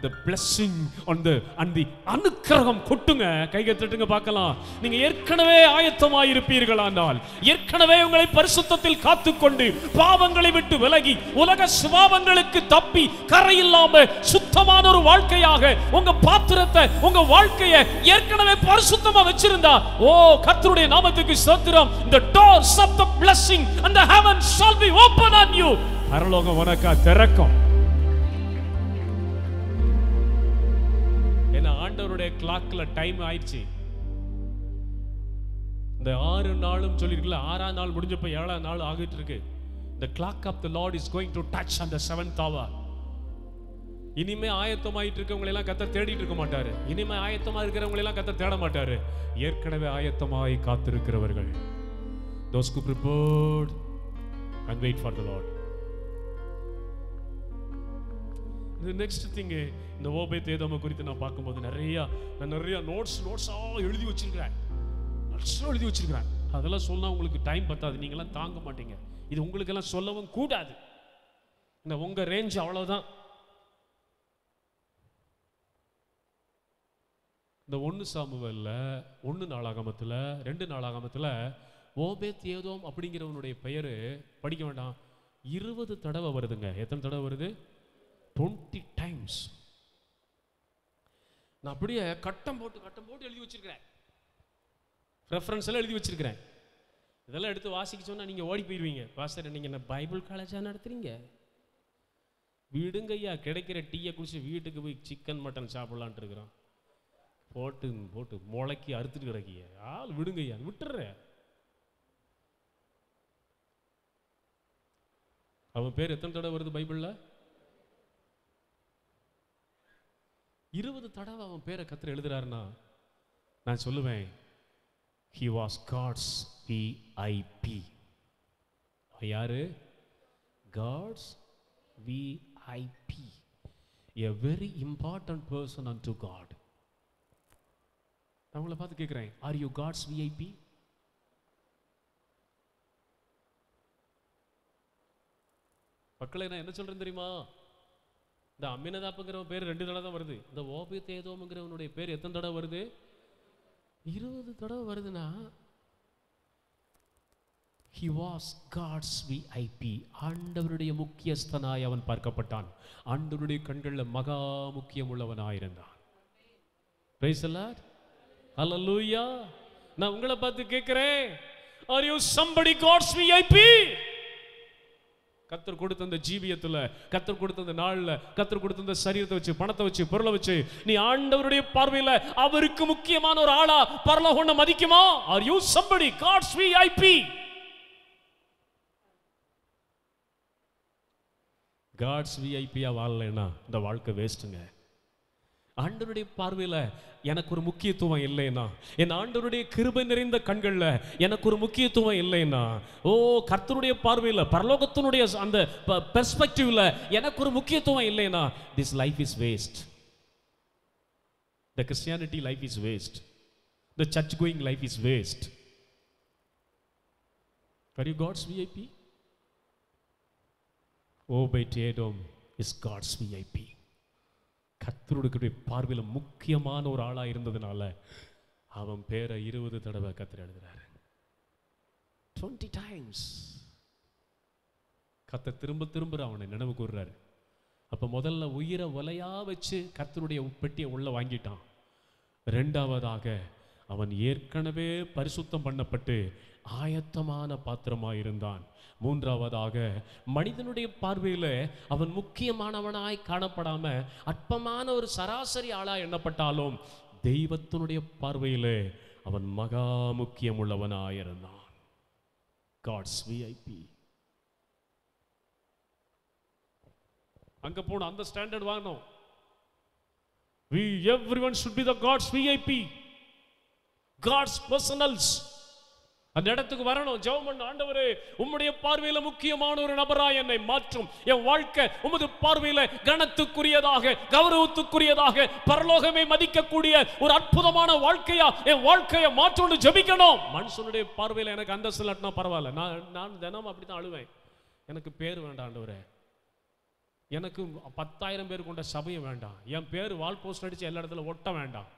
the blessing on the and the அனுக்கிரகம் கொட்டுங்க. கையை தட்டுங்க பார்க்கலாம். நீங்க ஏற்கனவே ஆயத்தமாய் இருப்பீர்களானால், ஏற்கனவே உங்களை பரிசுத்தத்தில் காத்துக்கொண்டு பாவங்களை விட்டு விலகி உலக சுபாவங்களுக்கு தப்பி கரையில்லாம சுத்தமான ஒரு வாழ்க்கையாக உங்க பாத்திரத்தை உங்க வாழ்க்கையை ஏற்கனவே பரிசுத்தமா வச்சிருந்தா, ஓ கர்த்தருடைய நாமத்துக்கு ஸ்தோத்திரம். the doors of the blessing and the heaven shall be open on you. பரலோகம் உனக்கு திறக்கும். என்ன ஆண்டவருடைய கிளாக்ல டைம் ஆயிடுச்சு. இந்த 6 நாளும் சொல்லிருக்கல, 6ஆம் நாள் முடிஞ்சப்ப 7ஆம் நாள் ஆகிட்டு இருக்கு. the clock of the Lord is going to touch on the 7th hour. இனிமே ஆயத்தமாயிட்டு இருக்கவங்களை எல்லாம் கர்த்தர் தேடிட்டு இருக்க மாட்டாரு. இனிமே ஆயத்தமா இருக்கிறவங்களை எல்லாம் கர்த்தர் தேட மாட்டாரு. ஏற்கனவே ஆயத்தமாய் காத்திருக்கிறவர்கள், those who prepared and wait for the Lord. The next thing, இந்த ஓபேத் ஏதோமை குறித்து நான் பார்க்கும்போது நிறைய நோட்ஸா எழுதி வச்சிருக்கிறேன். அதெல்லாம் சொன்னா உங்களுக்கு டைம் பத்தாது, நீங்களாம் தாங்க மாட்டீங்க. இது உங்களுக்கு எல்லாம் சொல்லவும் கூடாது. இந்த உங்க ரேஞ்ச் அவ்வளவுதான். இந்த 1 சாமுவேல்ல 1 நாளாகமத்துல 2 நாளாகமத்துல ஓபேத் ஏதோம் அப்படிங்கிறவனுடைய பெயரு படிக்க வேண்டாம், 20 தடவை வருதுங்க. எத்தனை தடவை வருது? 20 டைம்ஸ். நான் அப்படியே கட்டம் போட்டு எழுதி வச்சிருக்கிறேன். ரெஃபரன்ஸ் எல்லாம் எழுதி வச்சிருக்கிறேன். இதெல்லாம் எடுத்து வாசிக்க சொன்னா நீங்க ஓடி போயிருவீங்க. பாஸ்டர் நீங்க என்ன பைபிள் காலேஜா நடத்துறீங்க? விடுங்கய்யா, கிடைக்கிற டீயை குடிச்சு வீட்டுக்கு போய் சிக்கன் மட்டன் சாப்பிடலான்ட்டு இருக்கிறோம். போட்டு முளைக்கி அறுத்துட்டு கிடக்கிய ஆள் விடுங்கய்யா, விட்டுற. அவன் பேர் எத்தனை தடவை வருது பைபிள்ல? 20 தடவை அவன் பேரை கர்த்தர் எழுதுறாருன்னா நான் சொல்லுவேன், he was God's VIP. யாரு? God's VIP, a very important person unto God. நான் உங்களை பார்த்து கேட்கிறேன், are you God's VIP? மக்களை நான் என்ன சொல்றேன் தெரியுமா? இந்த அம்மினதாப்புங்கிற பேர் 2 தடவை தான் வருது. இந்த ஓபேத் ஏதோம்ங்கிறவனுடைய பேர் எத்தனை தடவை வருது? 20 தடவை வருதுன்னா he was God's VIP. ஆண்டவருடைய முக்கியஸ்தனாய் அவன் பார்க்கப்பட்டான். ஆண்டவருடைய கண்களில் மகா முக்கியம் உள்ளவனாயிருந்தான். Praise the Lord. Hallelujah. நான் உங்களை பார்த்து கேட்கிறேன், are you somebody God's VIP? கர்த்தர் கொடுத்த அந்த ஜீவியத்துல, கர்த்தர் கொடுத்த அந்த நாள்ல, கர்த்தர் கொடுத்த அந்த சரீரத்தை வச்சு, பணத்தை வச்சு, பொருளை வச்சு நீ ஆண்டவருடைய பார்வையில அவருக்கு முக்கியமான ஒரு ஆளா பரலோகம் உன்னை மதிக்குமா? Are you somebody God's VIP? God's VIP-யா வாழலைன்னா இந்த வாழ்க்கை வேஸ்ட்டுங்க. ஆண்டவருடைய பார்வையில எனக்கு ஒரு முக்கியத்துவம் இல்லைன்னா, என் ஆண்டவருடைய கிருபை நிறைந்த கண்கள்ல எனக்கு ஒரு முக்கியத்துவம் இல்லைன்னா, ஓ கர்த்தருடைய பார்வையில பரலோகத்தினுடைய அந்த பெர்ஸ்பெக்டிவ்ல எனக்கு ஒரு முக்கியத்துவம் இல்லைன்னா, this life is waste. The Christianity life is waste. The church going life is waste. Are you God's VIP? Obed-Edom is God's VIP. கர்த்தருடைய பார்வையில முக்கியமான ஒரு ஆளா இருந்ததுனால அவன் பேரை 20 தடவை கர்த்தர் எழுதுறாரு. 20 times கர்த்தர் திரும்ப திரும்ப அவனை நினைவு கூர்றாரு. அப்ப முதல்ல உயிரை ஒலையா வச்சு கர்த்தருடைய பெட்டியை உள்ள வாங்கிட்டான். இரண்டாவதாக அவன் ஏற்கனவே பரிசுத்தம் பண்ணப்பட்டு ஆயத்தமான பாத்திரமா இருந்தான். மூன்றாவதாக மனிதனுடைய பார்வையில அவன் முக்கியமானவனாய் காணப்படாம அற்பமான ஒரு சராசரி ஆளா எண்ணப்பட்டாலும் தெய்வத்தினுடைய பார்வையில அவன் மகா முக்கியம் உள்ளவனாயிருந்தான். God's VIP. அங்க போன அந்த ஸ்டாண்டர்ட் வாங்கணும். Everyone should be the God's VIP. God's personals. அந்த இடத்துக்கு வரணும். ஜெபம் பண்ண, ஆண்டவரே உம்முடைய பார்வையில முக்கியமான ஒரு நபராய் என்னை மாற்றும். என் வாழ்க்கை உமது பார்வையில கனத்துக்குரியதாக, கௌரவத்துக்குரியதாக, பரலோகமே மதிக்கக்கூடிய ஒரு அற்புதமான வாழ்க்கையா என் வாழ்க்கையை மாற்றணும் ஜெபிக்கணும். மனுஷனுடைய பார்வையில எனக்கு அந்தஸ்து இல்லாட்டினா பரவாயில்ல, நான் தினம் அப்படித்தான் அழுவேன். எனக்கு பேர் வேண்டாம் ஆண்டவரே, எனக்கு 10,000 பேர் கொண்ட சபையும் வேண்டாம், என் பேர் வால் போஸ்ட் அடிச்சு எல்லா இடத்துல ஒட்ட வேண்டாம்.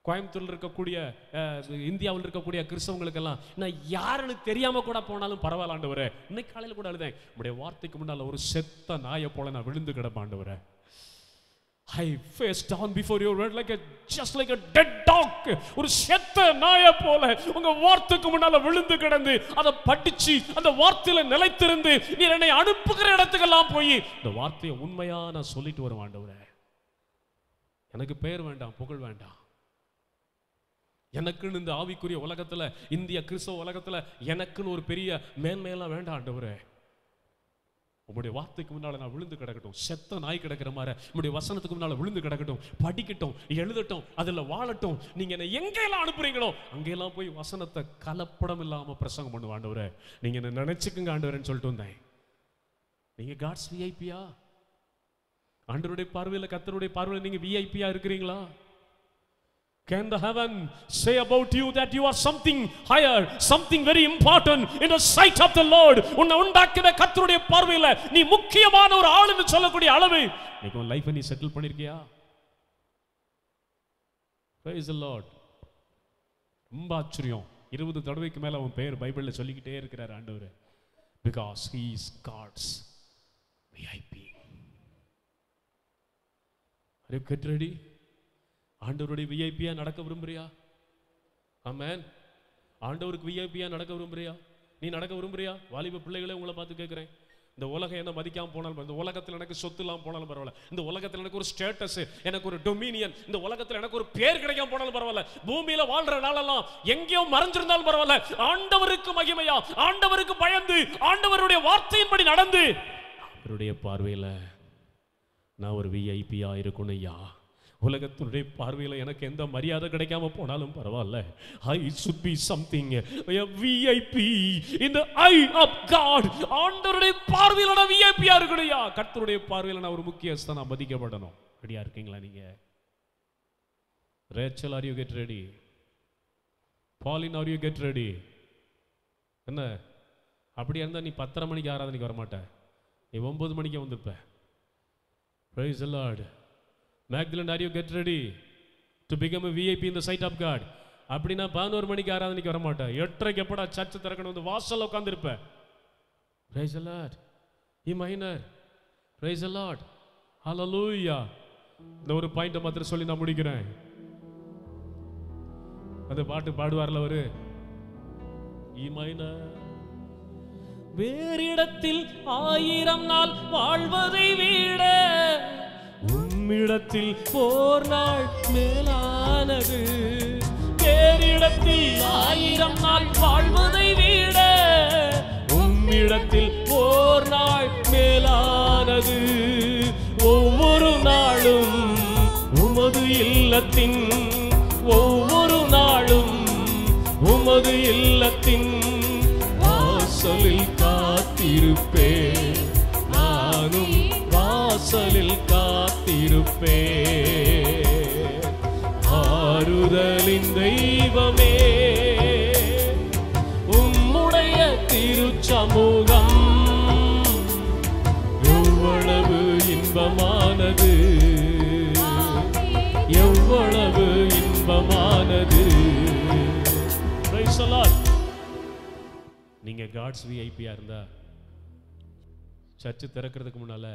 கோயம்புத்தூர்ல இருக்கக்கூடிய இந்தியாவில் இருக்கக்கூடிய கிறிஸ்தவங்களுக்கெல்லாம் நான் யாருன்னு தெரியாம கூட போனாலும் பரவாயில்ல ஆண்டவரே. இன்னைக்கு காலையில் கூட அழுதேன், உடைய வார்த்தைக்கு முன்னால ஒரு செத்த நாயை போல நான் விழுந்து கிடப்பேன் ஆண்டவரே. I face down before your word just like a dead dog. ஒரு செத்த நாயை போல உங்க வார்த்தைக்கு முன்னால விழுந்து கிடந்து அதை படிச்சு அந்த வார்த்தையில நிலைத்திருந்து நீர் என்னை அனுப்புகிற இடத்துக்கெல்லாம் போய் இந்த வார்த்தையை உண்மையா நான் சொல்லிட்டு வருவேன் ஆண்டவரே. எனக்கு பெயர் வேண்டாம், புகழ் வேண்டாம். எனக்குன்னு இந்த ஆவிக்குரிய உலகத்துல, இந்திய கிறிஸ்தவ உலகத்துல எனக்குன்னு ஒரு பெரிய மேன்மையெல்லாம் வேண்டாம் ஆண்டவரே. உங்களுடைய வார்த்தைக்கு முன்னால நான் விழுந்து கிடக்கட்டும், செத்த நாய் கிடக்கிற மாதிரி உங்களுடைய வசனத்துக்கு முன்னால விழுந்து கிடக்கட்டும், படிக்கட்டும், எழுதட்டும், அதுல வாழட்டும். நீங்க என்ன எங்கெல்லாம் அனுப்புறீங்களோ அங்கெல்லாம் போய் வசனத்தை கலப்படம் இல்லாம பிரசங்கம் பண்ணுவேன் ஆண்டவரே. நீங்க என்ன நினைச்சுக்குங்க ஆண்டவரேன்னு சொல்லிட்டு வந்தேன். நீங்க காட்ஸ் விஐபியா? ஆண்டவருடைய பார்வையில, கர்த்தருடைய பார்வையில நீங்க விஐபியா இருக்கிறீங்களா? Can the heaven say about you that you are something higher, something very important in the sight of the Lord? உன்னை உண்டாக்கின கர்த்தருடைய பார்வையில நீ முக்கியமான ஒரு ஆளுன்னு சொல்லக்கூடிய அளவு நீ உன் லைஃபை நீ செட்டில் பண்ணிருக்கியா? Praise the Lord. ரொம்ப ஆச்சரியம். 20 தடவைக்கு மேல அவன் பெயர் பைபிள்ல சொல்லிக்கிட்டே இருக்கிறார் ஆண்டவர். Because he is God's VIP. Are you get ready? ஆண்டவருடைய விஐபியா நடக்க விரும்புறியா? ஆமென். ஆண்டவருக்கு விஐபியா நடக்க விரும்புறியா? நீ நடக்க விரும்புறியா? வாலிப பிள்ளைகளே உங்களை பார்த்து கேட்கிறேன். இந்த உலகம் என்ன மதிக்காம போனாலும், இந்த உலகத்தில் எனக்கு சொத்து இல்லாம போனாலும் பரவாயில்ல, இந்த உலகத்தில் எனக்கு ஒரு ஸ்டேட்டஸ், எனக்கு ஒரு டொமினியன், இந்த உலகத்தில் எனக்கு ஒரு பேர் கிடைக்காம போனாலும் பரவாயில்ல, பூமியில வாழ்ற நாளெல்லாம் எங்கேயோ மறைஞ்சிருந்தாலும் பரவாயில்ல, ஆண்டவருக்கு மகிமையா, ஆண்டவருக்கு பயந்து, ஆண்டவருடைய வார்த்தையின்படி நடந்து அவருடைய பார்வையில நான் ஒரு விஐபியா இருக்கணும். ஐயா, உலகத்தினுடைய பார்வையில் எனக்கு எந்த மரியாதை கிடைக்காம போனாலும் பரவாயில்ல, I should be something, a VIP in the eye of God. ஆண்டவருடைய பார்வையில் நான் விஐபியா இருக்கணும்யா. கர்த்தருடைய பார்வையில் நான் ஒரு முக்கியஸ்தனா மதிக்கப்படணும். ரெடியா இருக்கீங்களா நீங்க? Rachel, are you get ready? Pauline, are you get ready? என்ன அப்படி இருந்தா நீ 10:30 மணிக்கு ஆராதனைக்கு வரமாட்ட, நீ 9 மணிக்கு வந்திருப்ப. Praise the Lord. Magdalene, are you get ready to become a VIP in the sight of God? அப்படின்னா 11 மணிக்கு ஆராதனைக்கு வர மாட்டேன், 8:30 எப்படா சர்ச் திறக்கணும் வந்து வாசல்ல உட்கார்ந்திருப்பேன். Praise the Lord. E minor. Praise the Lord. Hallelujah. இந்த ஒரு பாயிண்ட் மாத்திரம் சொல்லி நான் முடிக்கிறேன். அந்த பாட்டு பாடுவார்ல அவரு, E minor. வேறிடத்தில் 1000 நாள் வாழ்வதை விட உம்மிடத்தில் ஓர் நாள் மேலானது. வேறிடத்தில் 1000 நாள் வாழ்வதை விட உம்மிடத்தில் ஓர் நாள் மேலானது. ஒவ்வொரு நாளும் உமது இல்லத்தின், ஒவ்வொரு நாளும் உமது இல்லத்தின் வாசலில் காத்திருப்பேன். நானும் வாசலில் காத்திருப்பேன். ஆறுதலின் தெய்வமே, உம்முடைய திருச்சமூகம் எவ்வளவு இன்பமானது, எவ்வளவு இன்பமானது. Praise the Lord. நீங்க காட்ஸ் விஐபியா இருந்தா சர்ச்சு திறக்கிறதுக்கு முன்னால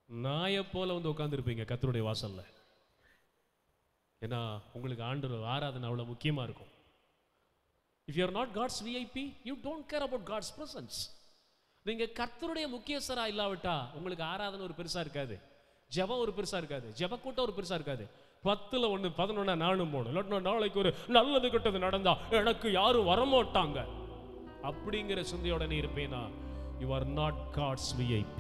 நாயை போல வந்து உட்கார்ந்துருப்பீங்க கர்த்தருடைய வாசல்ல. ஏன்னா உங்களுக்கு ஆண்டவர் ஆராதனை அவ்வளவு முக்கியமா இருக்கும். If you are not God's VIP, you don't care about God's presence. நீங்க கர்த்தருடைய முக்கியஸ்தரா இல்லாவிட்டா உங்களுக்கு ஆராதனை ஒரு பெருசா இருக்காது, ஜெபம் ஒரு பெருசா இருக்காது, ஜெப கூட்டம் ஒரு பெருசா இருக்காது. 10ல் 1 11 நானும் போகணும், இல்லாட்டினா நாளைக்கு ஒரு நல்லது கெட்டது நடந்தா எனக்கு யாரும் வரமாட்டாங்க அப்படிங்கிற சிந்தையோட நீ இருப்பேனா, you are not God's VIP.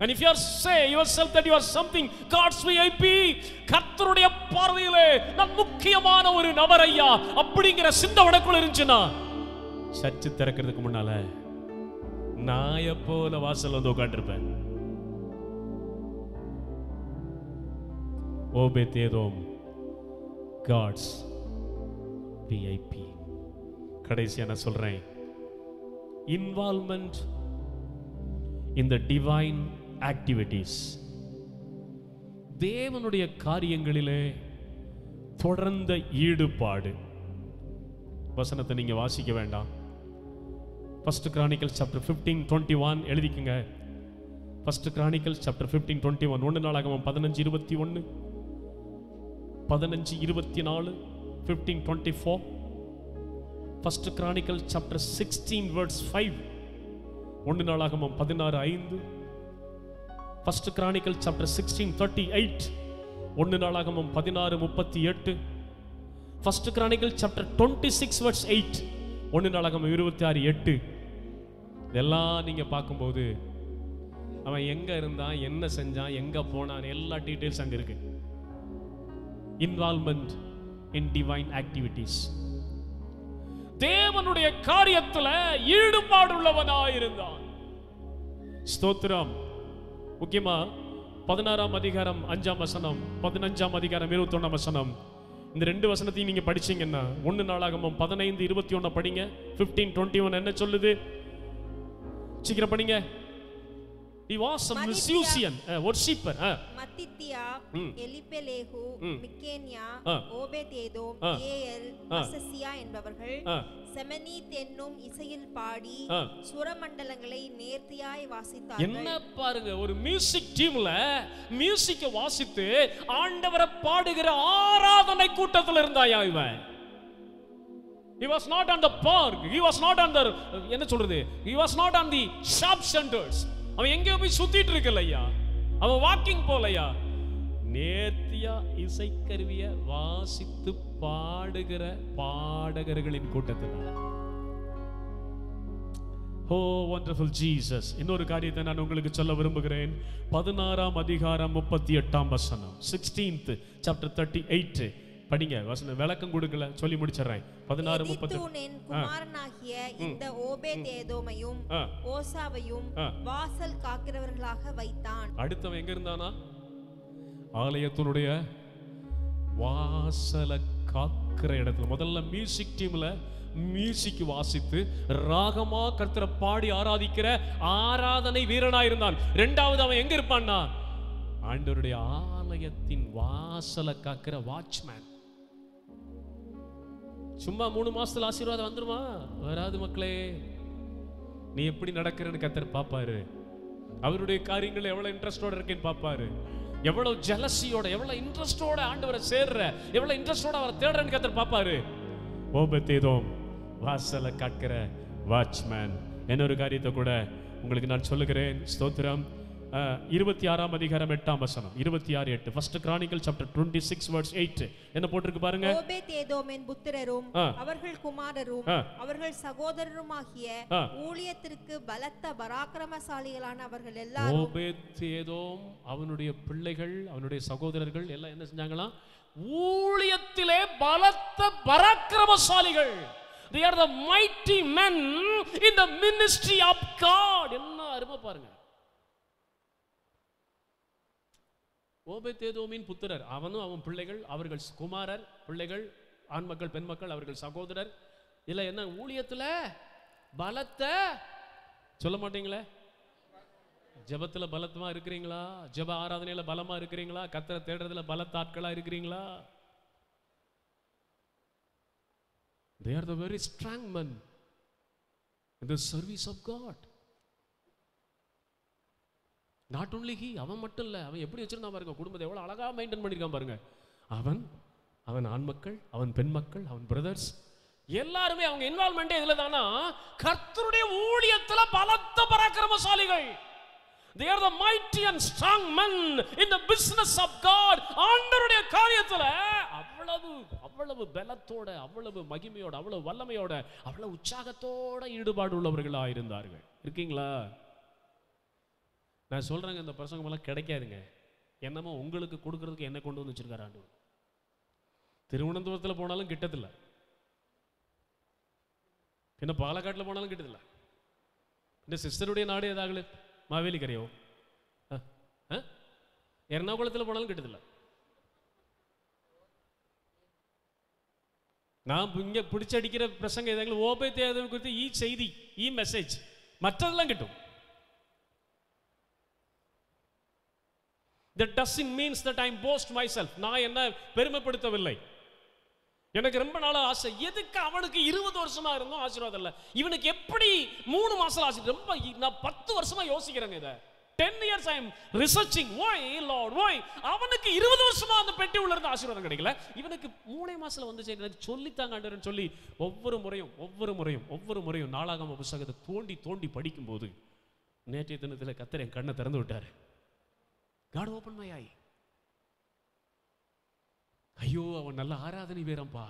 And if you are say yourself that you are something God's VIP, கர்த்தருடைய பார்வையிலே நான் முக்கியமான ஒரு நபர் ஐயா அப்படிங்கிற சிந்தை உனக்குள்ள இருந்துச்சுன்னா சர்ச்சு திறக்கிறதுக்கு முன்னால நாய போல வாசல் வந்து உட்கார்ந்திருப்பேன். ஓபேதேதோம் காட்ஸ் விஐபி. கடைசியா நான் சொல்றேன், involvement in the divine activities. தேவனுடைய காரியங்களிலே தொடர்ந்த ஈடுபாடு. வசனத்தை நீங்க வாசிக்க வேண்டாம். 1 Chronicles chapter 15:21 எழுதிக்கங்க. 1 Chronicles chapter 15:21. 1 நாளாகமம் 15:21, 15:24, 15:24. 1 Chronicles chapter 16 verse 5. 1 நாளாகமம் 16:5. 1 Chronicles chapter 16:38. 1 நாளாகமம் 16:38. 1 Chronicles chapter 26 verse 8. 1 நாளாகமம் 26:8. இதெல்லாம் நீங்க பார்க்கும்போது அவன் எங்க இருந்தான், என்ன செஞ்சான், எங்க போனான், எல்லா டீடைல்ஸ் அங்க இருக்கு. இன்வால்வ்மெண்ட் இன் டிவைன் ஆக்டிவிட்டீஸ். தேவனுடைய காரியத்துல ஈடுபாடு உள்ளவனாய் இருந்தான். ஸ்தோத்திரம். முக்கியமா 16ஆம் அதிகாரம் 5ஆம் வசனம், 15ஆம் அதிகாரம் 21ஆம் வசனம், இந்த 2 வசனத்தையும் நீங்க படிச்சீங்கன்னா 1 நாளாகமம் 15:21 படிங்க. 15:21 என்ன சொல்லுது? சீக்கிரம் படிங்க. He was a musician, a worshipper. மத்தித்தியா, எலிபெலேகு, மிக்கேனியா, ஓபேதேதோம், ஏல், அசசியா என்பவர்கள் செமனீத் என்னும் இசையில் பாடி சுரமண்டலங்களை நேர்த்தியாய் வாசித்தார்கள். என்ன பாருங்க, ஒரு மியூசிக் டீம்ல மியூசிக்க வாசித்து ஆண்டவரை பாடுகிற ஆராதனை கூட்டத்தில் இருந்தாயா இவன். He was not on the park, he was not on the என்ன சொல்றது, he was not on the shop centers. அவன் எங்கேயோ போய் சுத்திட்டு இருக்கலையா, அவன் வாக்கிங் போலையா, நேர்த்தியா இசைக்கருவிய வாசித்து பாடுகிற பாடகர்களின் கூட்டத்தில். ஓ வண்டர்ஃபுல் ஜீசஸ். இன்னொரு காரியத்தை நான் உங்களுக்கு சொல்ல விரும்புகிறேன். 16ஆம் அதிகாரம் 38ஆம் வசனம், 16th chapter 38 படிங்க. வசனம் விளக்கம் கொடுக்கல, சொல்லி முடிச்சறேன். 16:30. குமாரனாகிய இந்த ஓபேதேதோமையும் ஓசாவையும் வாசல் காக்கிறவர்களாக வைத்தான். அடுத்தவன் எங்க இருந்தானா? ஆலயத்தினுடைய வாசல காக்கிற இடத்துல. முதல்ல மியூசிக் டீம்ல மியூசிக் வாசித்து ராகமா கர்த்தரை பாடி ஆராதிக்கிற ஆராதனை வீரனா இருந்தான். இரண்டாவது அவன் எங்க இருப்பான்னா, ஆண்டவருடைய ஆலயத்தின் வாசல காக்கிற வாட்ச்மேன். சும்மா 3 மாசத்துல ஆசீர்வாதம் வந்துருமா? வராது மக்களே. நீ எப்படி நடக்கிறன்னு கர்த்தர் பாப்பாரு. அவருடைய காரியங்கள் எவ்வளவு இன்ட்ரெஸ்டோட இருக்கேன்னு பாப்பாரு. எவ்வளவு ஜெலசியோட, எவ்வளவு இன்ட்ரெஸ்டோட ஆண்டவரை சேர்ற, எவ்வளவு இன்ட்ரெஸ்டோட அவரை தேடுறன்னு கர்த்தர் பாப்பாரு. ஓபேதேதோம் வாசலை காக்கிற வாட்ச்மேன். இன்னொரு காரியத்தை கூட உங்களுக்கு நான் சொல்லுகிறேன். ஸ்தோத்திரம். 26ஆம் அதிகாரம் 8ஆம் வசனம். 26:8. First Chronicles chapter 26 verse 8. என்ன போட்டிருக்கு பாருங்க. ஓபேத்ஏதோமின் புத்திரரும் அவர்கள் குமாரரும் அவர்கள் சகோதரருமாகிய ஊழியத்திற்கு பலத்த பராக்கிரமசாலிகளான அவர்கள் எல்லாரும். ஓபேத்ஏதோம் அவனுடைய பிள்ளைகள் அவனுடைய சகோதரர்கள் எல்லாம் என்ன செஞ்சாங்களாம்? ஊழியத்திலே பலத்த பராக்கிரமசாலிகள். They are the mighty men in the ministry of God. என்ன அருமை பாருங்க. ஓபேத்ஏதோமின் புத்திரர் அவனும் அவன் பிள்ளைகள் அவர்கள் குமாரர் பிள்ளைகள் ஆண் மக்கள் பெண் மக்கள் அவர்கள் சகோதரர். இல்ல என்ன ஊழியத்துல பலத்த சொல்ல மாட்டீங்களே? ஜெபத்துல பலத்தமா இருக்கிறீங்களா? ஜெப ஆராதனையில பலமா இருக்கிறீங்களா? கர்த்தரை தேடுறதுல பலத்த ஆட்களா இருக்கிறீங்களா? They are the very strong men in the service of God. Not only he, அவன் மட்டும் இல்ல, அவன் எப்படி வச்சிருந்தான் பாருங்க, குடும்பத்தை எவ்வளவு அழகா மெயின்டைன் பண்ணிருக்கான் பாருங்க. அவன் ஆண் மக்கள், அவன் பெண் மக்கள், அவன் பிரதர்ஸ் எல்லாருமே அவங்க இன்வால்வ்மென்ட் இதுல தானா கர்த்தருடைய ஊழியத்துல பலத்த பராக்கிரமசாலிகள். They are the mighty and strong men in the business of God. ஆண்டவருடைய காரியத்துல அவ்வளவு பலத்தோட, அவ்வளவு மகிமையோட, அவ்வளவு வல்லமையோட, அவ்வளவு உற்சாகத்தோட ஈடுபாடு உள்ளவர்களா இருந்தார்கள். இருக்கீங்களா? நான் சொல்றேங்க, இந்த பிரசங்கம் எல்லாம் கிடைக்காதுங்க. என்னமோ உங்களுக்கு கொடுக்கறதுக்கு என்ன கொண்டு வந்து வச்சிருக்காரு ஆண்டவர். திருவனந்தபுரத்தில் போனாலும் கிட்டதில்ல, பின்ன பாலக்காட்டில் போனாலும் கிட்டதில்ல, பின்ன சிஸ்டருடைய நாடு ஏதாவது மாவேலிக்கரையோ எர்ணாகுளத்தில் போனாலும் கிட்டதில்ல. நான் இங்க பிடிச்சடிக்கிற பிரசங்கம் ஏதாவது ஓபேத்ஏதோம் குறித்து செய்தி மெசேஜ் மற்றதெல்லாம் கிட்டும். That doesn't means that I boast myself. நான் என்ன பெருமைப்படுத்தவில்லை. எனக்கு ரொம்ப நாளா ஆசை, எதுக்கு அவனுக்கு 20 வருஷமா இருந்தோம் ஆசீர்வாதம் இல்ல, இவனுக்கு எப்படி 3 மாசம் ஆசீர்வாதம்? ரொம்ப நான் 10 வருஷமா யோசிக்கிறேங்க இத. 10 years I am researching. Why Lord, why? அவனுக்கு 20 வருஷமா அந்த பெட்டி உள்ள இருந்த ஆசீர்வாதம் கிடைக்கல, இவனுக்கு 3 மாசத்துல வந்து சரி சொல்லித்தாங்க ஆண்டவர்னு சொல்லி ஒவ்வொரு முறையும் நாளாகம புத்தகத்தை தோண்டி படிக்கும் போது நேற்றைய தினத்துல கர்த்தர் என் கண்ணை திறந்து விட்டாரு. God opened my eye. ஐயோ அவன் நல்ல ஆராதனை வீரன்பா,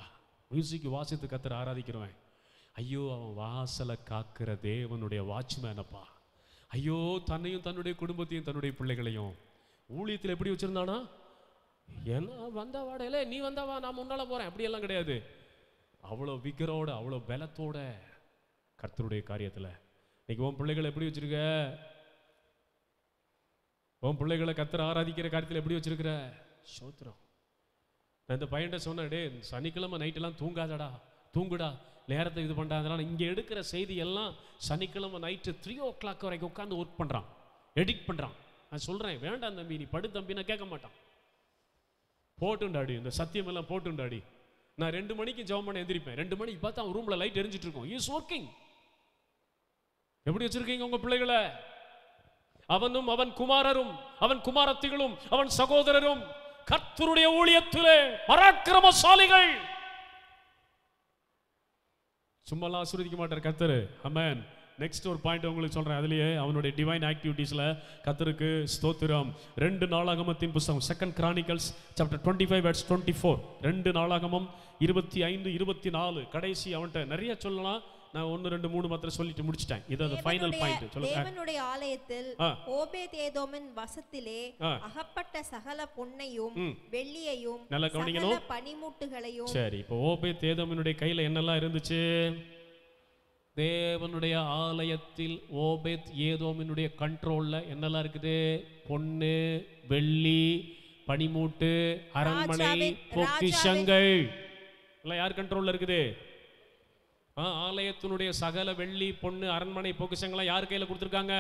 மியூசிக் வாசித்து கர்த்தரை ஆராதிக்கிறவன். ஐயோ அவன் வாசலை காக்கிற தேவனுடைய வாட்ச்மேனப்பா. ஐயோ தன்னையும் தன்னுடைய குடும்பத்தையும் தன்னுடைய பிள்ளைகளையும் ஊழியத்தில் எப்படி வச்சிருந்தானா? ஏன்னா வந்தா வாடையில நீ வந்தாவா நான் முன்னால போறேன் அப்படியெல்லாம் கிடையாது. அவ்வளோ விகரோட அவ்வளோ பலத்தோட கர்த்தருடைய காரியத்தில். இன்னைக்கு உன் பிள்ளைகளை எப்படி வச்சிருக்க? உன் பிள்ளைகளை கர்த்தரை ஆராதிக்கிற காரியத்தில் எப்படி வச்சிருக்கிற? சோத்திரம். நான் இந்த பையன்கிட்ட சொன்னேன், டே சனிக்கிழமை நைட்டெல்லாம் தூங்குடா நேரத்தை இது பண்ணுறாங்க. இங்கே எடுக்கிற செய்தி எல்லாம் சனிக்கிழமை நைட்டு 3 o'clock வரைக்கும் உட்காந்து ஒர்க் பண்ணுறான், எடிட் பண்ணுறான். நான் சொல்கிறேன், வேண்டாம் தம்பி, நீ படு தம்பின்னா கேட்க மாட்டான். போட்டுண்டாடி இந்த சத்தியமெல்லாம் போட்டுண்டாடி. நான் 2 மணிக்கு ஜெபம் பண்ண எந்திரிப்பேன். 2 மணிக்கு பார்த்தா அவன் ரூமில் லைட் எரிஞ்சிட்டு இருக்கும். Is working. எப்படி வச்சிருக்கீங்க உங்கள் பிள்ளைகளை? அவனும் அவன் குமாரரும் அவன் குமாரத்திகளும் அவன் சகோதரரும் கர்த்தருடைய ஊழியத்திலே பராக்கிரமசாலிகள். சும்மாலாம் ஆசீர்வதிக்க மாட்டார் கர்த்தர். ஆமென். நெக்ஸ்ட் ஒரு பாயிண்ட் உங்களுக்கு சொல்றேன். அதுலயே அவனுடைய டிவைன் ஆக்டிவிட்டீஸ்ல கர்த்தருக்கு ஸ்தோத்திரம். 2 நாளாகமத்தின் புத்தகம் 2 Chronicles chapter 25 verse 24. 2 நாளாகமம் 25 24 கடைசி. அவன்கிட்ட நிறைய சொல்லலாம், நான் 1 2 3 மாத்திரம் சொல்லிட்டு முடிச்சிட்டேன். இது அந்த ஃபைனல் பாயிண்ட். சொல்லுங்க. தேவனுடைய ஆலயத்தில் ஓபேத்ஏதோமின் வசத்திலே அகப்பட்ட சகல பொன்னையும் வெள்ளியையும் சகல பனிமுட்டுகளையும். சரி, இப்போ ஓபேத்ஏதோமினுடைய கையில என்னெல்லாம் இருந்துச்சு? தேவனுடைய ஆலயத்தில் ஓபேத்ஏதோமினுடைய கண்ட்ரோல்ல என்னெல்லாம் இருக்குது? பொன்னு, வெள்ளி, பனிமூட்டு, அரண்மனை, பொக்கிஷங்கள் எல்லாம் யார் கண்ட்ரோல்ல இருக்குது? ஆலயத்தினுடைய சகல வெள்ளி, பொண்ணு, அரண்மனை, பொக்கிஷங்கள்லாம் யார் கையில கொடுத்துருக்காங்க?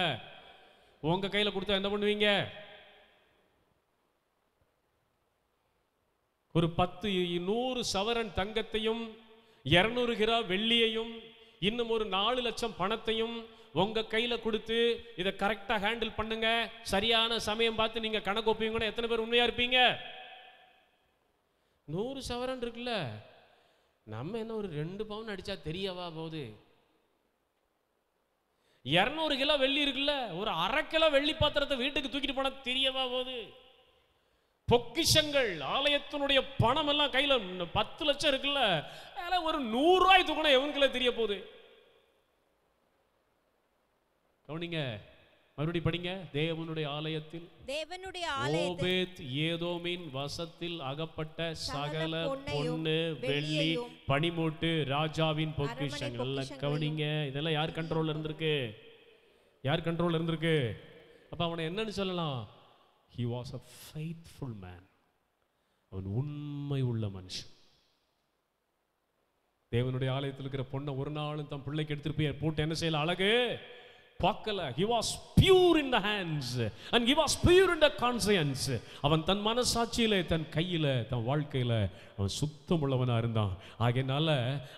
உங்க கையில கொடுத்தா என்ன பண்ணுவீங்க? ஒரு 100 சவரன் தங்கத்தையும் 200 கிலோ வெள்ளியையும் இன்னும் ஒரு 4 லட்சம் பணத்தையும் உங்க கையில கொடுத்து இதை கரெக்டா ஹேண்டில் பண்ணுங்க, சரியான சமயம் பார்த்து நீங்க கணக்கு ஒப்பீங்கன்னா எத்தனை பேர் உண்மையா இருப்பீங்க? 100 சவரன் இருக்குல்ல, நம்ம என்ன ஒரு 2 பவுன் அடிச்சா தெரியவா போகுது? 200 கிலோ வெள்ளி இருக்குல்ல, ஒரு 1/2 கிலோ வெள்ளி பாத்திரத்தை வீட்டுக்கு தூக்கிட்டு போனா தெரியவா போகுது? பொக்கிஷங்கள், ஆலயத்தினுடைய பணம் எல்லாம் கையில 10 லட்சம் இருக்குல்ல, அதெல்லாம் ஒரு 100 ரூபாய் தூக்கினா எவனுக்குள்ள தெரிய போகுது? கவனிங்க, மறுபடியும் படிங்க. தேவனுடைய ஆலயத்தில் ஓபேத் ஏதோமின் வசத்தில் அகப்பட்ட சகல பொன்னு வெள்ளி பனிமூட்டு ராஜாவின் பொக்கிஷங்கள். கவனிங்க, இதெல்லாம் யார் கண்ட்ரோல்ல இருந்திருக்கு? யார் கண்ட்ரோல்ல இருந்திருக்கு? அப்ப அவனை என்னன்னு சொல்லலாம்? He was a faithful man. அவன் உண்மை உள்ள மனுஷன். தேவனுடைய ஆலயத்தில் இருக்கிற பொண்ணை ஒரு நாளும் தன் பிள்ளைக்கு எடுத்துட்டு போய் போட்டு என்ன செய்யல? அழகு பார்க்கல. He was pure in the hands and he was pure in the conscience. அவன் தன் மனசாட்சியில, தன் கையில, தன் வாழ்க்கையில அவன் சுத்தம் உள்ளவனா இருந்தான். ஆகையினால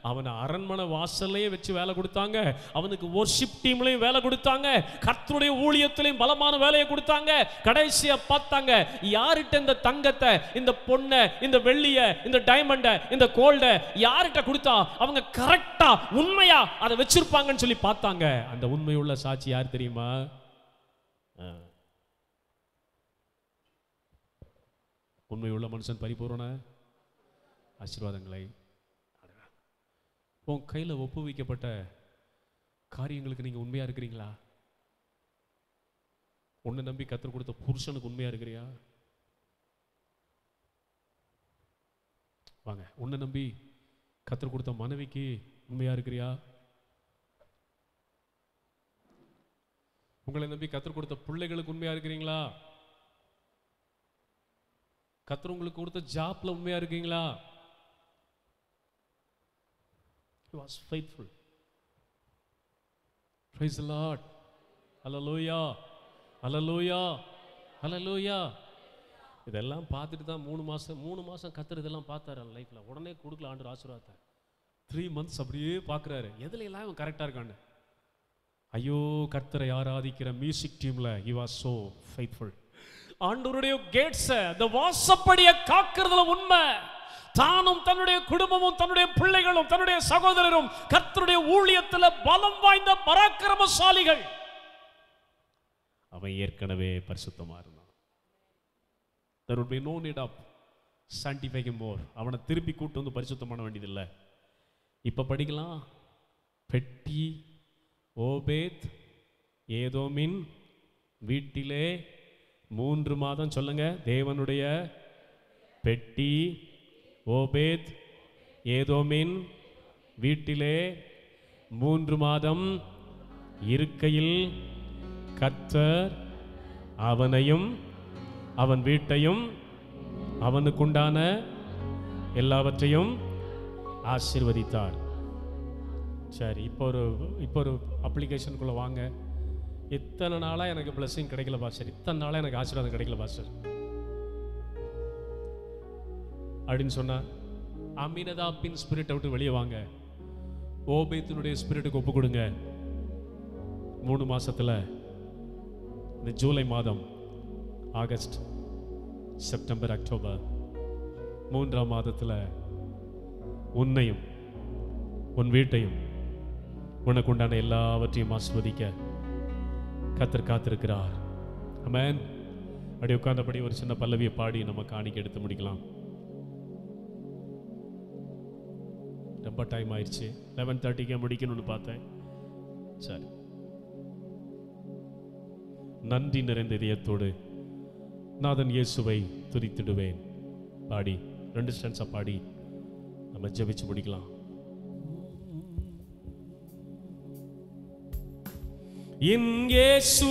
அவனை அரண்மனை வாசல்லையே வச்சு வேலை கொடுத்தாங்க, அவனுக்கு வொர்ஷிப் டீம்லயும் வேலை கொடுத்தாங்க, கர்த்தருடைய ஊழியத்திலையும் பலமான வேலையை கொடுத்தாங்க. கடைசியா பார்த்தாங்க, யார்கிட்ட இந்த தங்கத்தை, இந்த பொண்ணை, இந்த வெள்ளிய, இந்த டைமண்ட, இந்த கோல்ட யார்கிட்ட கொடுத்தா அவங்க கரெக்டா உண்மையா அதை வச்சிருப்பாங்கன்னு சொல்லி பார்த்தாங்க. அந்த உண்மையுள்ள சாட்சி யார் தெரியுமா? உண்மையுள்ள மனுஷன் பரிபூரண ஆசீர்வாதங்களை உன் கையில ஒப்புவிக்கப்பட்ட காரியங்களுக்கு நீங்க உண்மையா இருக்கிறீங்களா? உன்னை நம்பி கர்த்தர் கொடுத்த புருஷனுக்கு உண்மையா இருக்கிறியா? வாங்க, உன்னை நம்பி கர்த்தர் கொடுத்த மனைவிக்கு உண்மையா இருக்கிறியா? உங்களை நம்பி கர்த்தர் கொடுத்த பிள்ளைகளுக்கு உண்மையா இருக்கிறீங்களா? கர்த்தர் உங்களுக்கு கொடுத்த ஜாப்ல உண்மையா இருக்கீங்களா? He was faithful. Praise the Lord. Hallelujah. Hallelujah. Hallelujah. இதெல்லாம் பார்த்துட்டு தான் 3 மாசம் கர்த்தர் இதெல்லாம் பார்த்தாரு லைஃப்ல. உடனே கொடுக்கல ஆண்டவர் ஆசீர்வாதத்தை. 3 months அப்படியே பார்க்குறாரு, எதுல எல்லாம் அவன் கரெக்டா இருக்கான்னு. ஐயோ, கர்த்தரை ஆராதிக்கிற மியூசிக் டீம்ல he was so faithful. ஆண்டவருடைய கேட்ஸ், அந்த வாசப்படியை காக்கிறதுல உண்மை. தானும் தன்னுடைய குடும்பமும் தன்னுடைய பிள்ளைகளும் தன்னுடைய சகோதரரும் கர்த்தருடைய ஊழியத்தில் பலம் வாய்ந்த பராக்கிரமசாலிகள். அவன் ஏற்கனவே பரிசுத்தமா இருந்தான். There would be no need of sanctifying him more. அவனை திருப்பி கூட்டு வந்து பரிசுத்தம் பண்ண வேண்டியதில்லை. இப்ப படிக்கலாம். பெட்டி ஓபேத் ஏதோமின் வீட்டிலே 3 மாதம். சொல்லுங்க, தேவனுடைய பெட்டி ஓபேத் ஏதோமின் வீட்டிலே 3 மாதம் இருக்கையில் கர்த்தர் அவனையும் அவன் வீட்டையும் அவனுக்குண்டான எல்லாவற்றையும் ஆசீர்வதித்தார். சரி, இப்போ ஒரு அப்ளிகேஷனுக்குள்ள வாங்க. இத்தனை நாளா எனக்கு பிளஸிங் கிடைக்கல பாஸ்டர், இத்தனை நாளா எனக்கு ஆசீர்வாதம் கிடைக்கல பாஸ்டர் அப்படின்னு சொன்னா, அமினதாபின் ஸ்பிரிட் விட்டு வெளியே வாங்க. ஓபேத்தினுடைய ஸ்பிரிட்டுக்கு ஒப்பு கொடுங்க. 3 மாசத்துல, இந்த ஜூலை மாதம், ஆகஸ்ட், செப்டம்பர், அக்டோபர், 3ஆம் மாதத்துல உன்னையும் உன் வீட்டையும் உனக்கு உண்டான எல்லாவற்றையும் ஆசீர்வதிக்க கர்த்தர் காத்திருக்கிறார். ஆமென். அப்படி உட்கார்ந்தபடி ஒரு சின்ன பல்லவியை பாடி நம்ம காணிக்கை எடுத்து முடிக்கலாம். ரொம்ப டைம் ஆயிடுச்சு. 11:30 முடிக்கணும்னு பார்த்தேன். சரி, நன்றி நிறைந்த இதயத்தோடு நாதன் இயேசுவை துதித்திடுவேன் பாடி 2 ஸ்டான்ஸா பாடி நம்ம ஜெபிச்சு முடிக்கலாம். என் இயேசு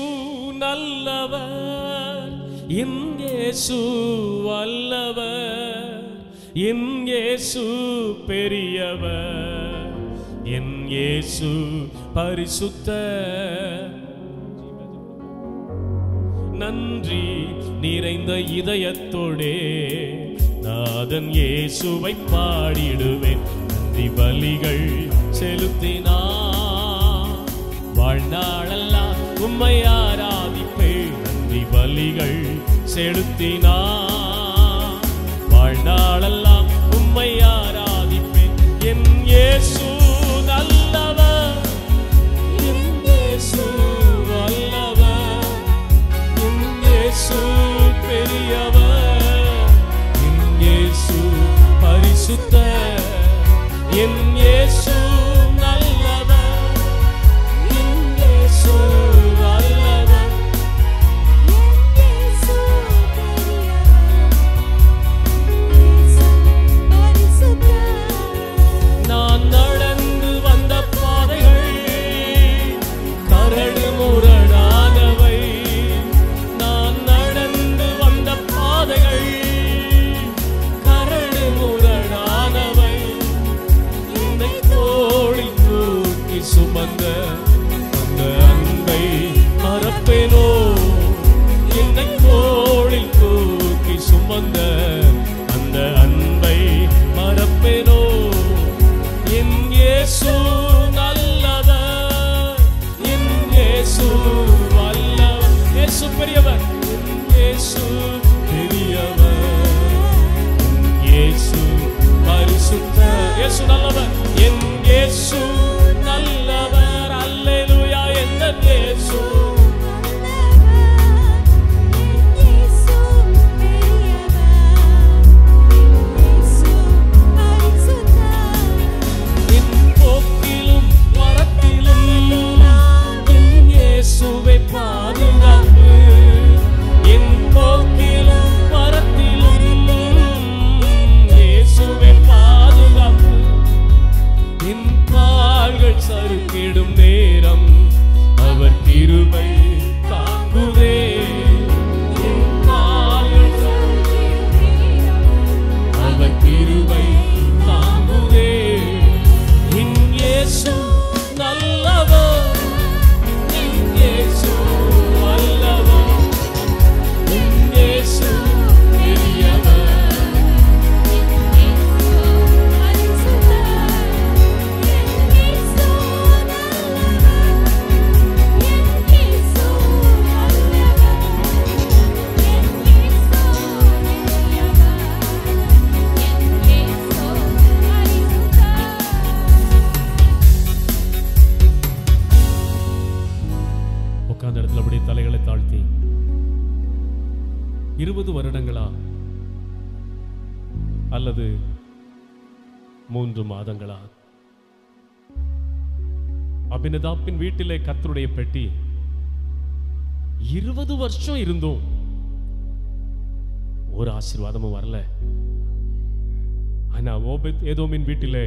நல்லவர், என் இயேசு வல்லவர், என் இயேசு பெரியவர், என் இயேசு பரிசுத்தர். நன்றி நிறைந்த இதயத்தோடே நாதன் இயேசுவை பாடிடுவேன். நன்றி பலிகள் செலுத்தினார், வாழ்நாளெல்லாம் உம்மை ஆராதிப்பேன். நன்றி பலிகள் செலுத்தினார், வாழ்நாளெல்லாம் உம்மை ஆராதிப்பேன். என் இயேசு பெரியவர், என் இயேசு பரிசுத்தர், என் இயேசு நல்லவர், என் இயேசு நல்லவர், இயேசு பெரியவர், இயேசு பரிசுத்தர். நான் நடந்து வந்த பாதைகள் கரடு முரடானவை, நான் நடந்து வந்த பாதைகள் கரடு முரடானவை, என்னை தோளில் தூக்கி சுமந்த அந்த அன்பை மறப்பேனோ, என்னை தோளில் தூக்கி சுமந்த அந்த அன்பை மறப்பேனோ, என் இயேசு நல்லவர், என் இயேசு வல்லவர், இயேசு பெரியவர், என் இயேசு பெரியவர், என் இயேசு பரிசுத்தர், இயேசு நல்லவர், என் இயேசு நல்லவர், அல்லேலூயா, என் இயேசு இயேசு பெரியவர், இயேசு பரிசுத்தர். என் போக்கிலும் வரத்திலும் என் இயேசுவை பாதுகாப்பு, என் போக்கிலும் வரத்திலும் இயேசுவை பாதுகாப்பு, என் கால்கள் சறுக்கிடும் நேரம் அவர் கிருபை தாங்குதே, என் கால்கள் சறுக்கிடும் நேரம் அவர் கிருபை தாங்குதே, என் இயேசு நல்லவர், என் இயேசு வல்லவர், என் இயேசு பெரியவர், உட்கார்ந்த இடத்துல அப்படியே தலைகளை தாழ்த்தி 20 வருடங்களா அல்லது 3 மாதங்களா அபினதாப்பின் வீட்டிலே கர்த்தருடைய பெட்டி 20 வருஷம் இருந்தும் ஒரு ஆசீர்வாதமும் வரல. ஆனா ஓபேத் ஏதோமின் வீட்டிலே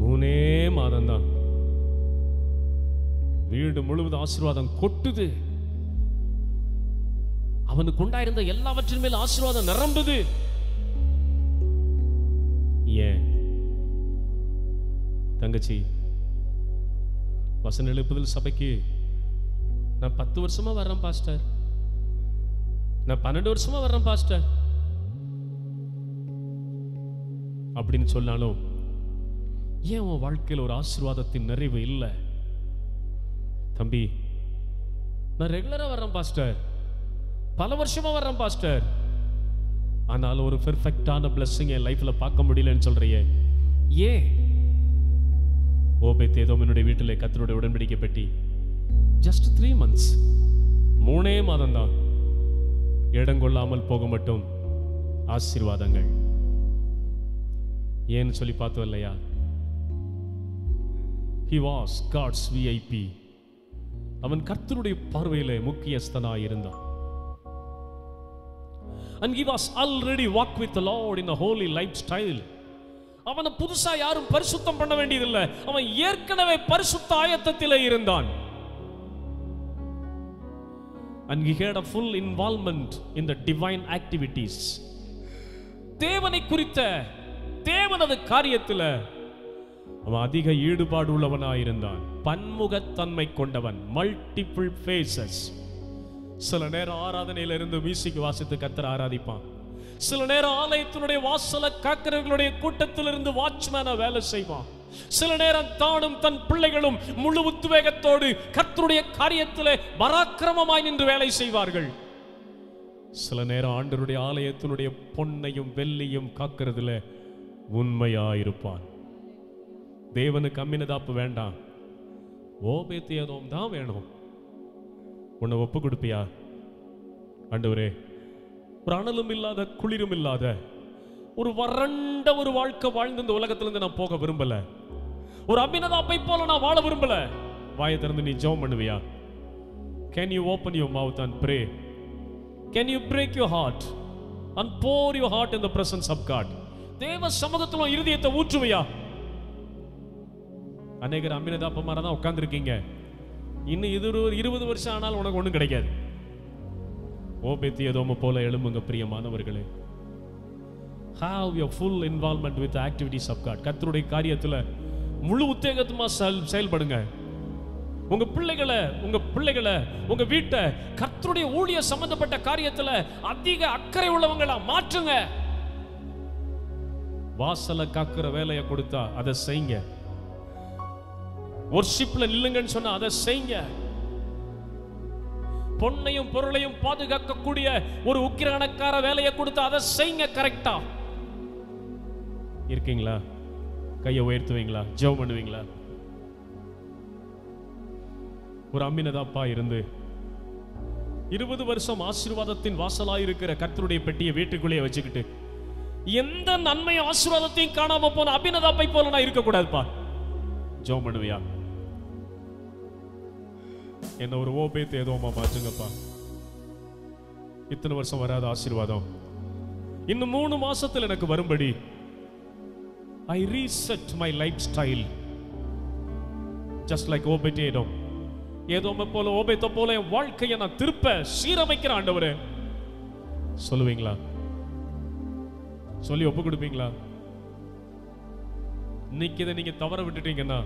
3 மாதம்தான் வீடு முழுவதும் ஆசீர்வாதம் கொட்டுது. அவனுக்கு உண்டாயிருந்த எல்லாவற்றின் மேல் ஆசீர்வாதம் நிரம்புது. ஏன் தங்கச்சி வசன எழுப்புதல் சபைக்கு நான் 10 வருஷமா வர்றேன் பாஸ்டர், நான் 12 வருஷமா வர்றேன் பாஸ்டர் அப்படின்னு சொன்னாலும் ஏன் உன் வாழ்க்கையில் ஒரு ஆசீர்வாதத்தின் நிறைவு இல்லை? தம்பி, நான் ரெகுலரா வர்றேன் பாஸ்டர், பல வருஷமா வர்றேன் பாஸ்டர், ஆனாலும் ஒரு பெர்ஃபெக்டான பிளெஸிங் என் லைஃப்ல பார்க்க முடியலன்னு சொல்றியே ஏன்? ஓபேத் ஏதோமினுடைய வீட்டிலே கர்த்தருடைய உடன்படிக்கை பெட்டி ஜஸ்ட் 3 months, 3 மாதம் தான். இடங்கொள்ளாமல் போக மட்டும் ஆசீர்வாதங்கள். ஏன்னு சொல்லி பார்த்தோம் இல்லையா? He was God's VIP. அவன் கர்த்தருடைய பார்வையிலே முக்கியஸ்தனாய் இருந்தான். And he was already walked with the Lord in a holy lifestyle. அவனை புதுசா யாரும் பரிசுத்தம் பண்ண வேண்டியதில்லை. அவன் ஏற்கனவே பரிசுத்த ஆயத்தத்திலே இருந்தான். And he had a full involvement in the divine activities. தேவனை குறித்த தேவனது காரியத்தில் அவன் அதிக ஈடுபாடு உள்ளவனாயிருந்தான். பன்முகத்தன்மை கொண்டவன், மல்டிபிள் ஃபேசஸ். சில நேரம் ஆராதனையில இருந்து மியூசிக் வாசித்து கர்த்தரை ஆராதிப்பான். சில நேரம் ஆலயத்தினுடைய வாசலை காக்கிறவர்களுடைய கூட்டத்திலிருந்து வாட்ச்மேனா வேலை செய்வான். சில நேரம் தானும் தன் பிள்ளைகளும் முழு உத்வேகத்தோடு கர்த்தருடைய காரியத்திலே பராக்கிரமமாய் நின்று வேலை செய்வார்கள். சில நேரம் ஆண்டவருடைய ஆலயத்தினுடைய பொன்னையும் வெள்ளியும் காக்கிறதுல உண்மையாயிருப்பான். தேவனுக்கு அம்மினதாப்பு வேண்டாம், ஓபேத் ஏதோம் தான் வேணும். உன்னை ஒப்பு கொடுப்பியா? ஆண்டவரே, ஒரு அனலும் இல்லாத குளிரும் இல்லாத ஒரு வறண்ட ஒரு வாழ்க்கை வாழ்ந்து இந்த உலகத்திலிருந்து நான் போக விரும்பல. ஒரு அபினதாபை போல நான் வாழ விரும்பல. வாயை திறந்து நீ ஜெபம் பண்ணுவியா? Can you open your mouth and pray? Can you break your heart and pour your heart in the presence of God? தேவ சமூகத்துல இருதயத்தை ஊற்றுவியா? அநேகர் அபினதாபமாரா தான் உட்கார்ந்துருக்கீங்க. இன்னும் இது ஒரு 20 வருஷம் ஆனாலும் உனக்கு ஒன்றும் கிடைக்காது. ஓபேத் ஏதோம போல எழும்புங்க பிரியமானவர்களே. Have your full involvement with the activities of God. கர்த்தருடைய காரியத்துல முழு உத்தேகத்துமா செயல்படுங்க. உங்க பிள்ளைகளை உங்க வீட்டை கர்த்தருடைய ஊழிய சம்பந்தப்பட்ட காரியத்துல அதிக அக்கறை உள்ளவங்களா மாற்றுங்க. வாசலை காக்குற வேலையை கொடுத்தா அதை செய்யுங்க. வொர்ஷிப்ல நில்லுங்கன்னு சொன்னா அதை செய்யுங்க. பொன்னையும் பொருளையும் பாதுகாக்கக்கூடிய ஒரு உக்கிரகணக்கார வேலையை கொடுத்தா அதை செய்யுங்க. கரெக்டா இருக்கீங்களா? கையை உயர்த்துவீங்களா? ஜெபம் பண்ணுவீங்களா? ஒரு அம்மினதாப்பா இருந்து 20 வருஷம் ஆசீர்வாதத்தின் வாசலாயிருக்கிற கர்த்தருடைய பெட்டியை வீட்டுக்குள்ளே வச்சுக்கிட்டு எந்த நன்மை ஆசீர்வாதத்தையும் காணாம போன அபினதாப்பை போல நான் இருக்கக்கூடாதுப்பா. ஜெபம் பண்ணுவியா? என்ன ஒரு ஓபேத் ஏதோமா மாற்றுங்கப்பா. இத்தனை வருஷம் வராத ஆசீர்வாதம் இன்னும் 3 மாசத்துல எனக்கு வரும்படி I reset my lifestyle just like Obed Edom. ஏதோம போல ஓபேத்த போல என் வாழ்க்கையை நான் திருப்ப சீரமைக்கிறேன் ஆண்டவரே. சொல்லுவீங்களா? சொல்லி ஒப்பு கொடுப்பீங்களா? இன்னைக்கு இதை நீங்க தவற விட்டுட்டீங்கன்னா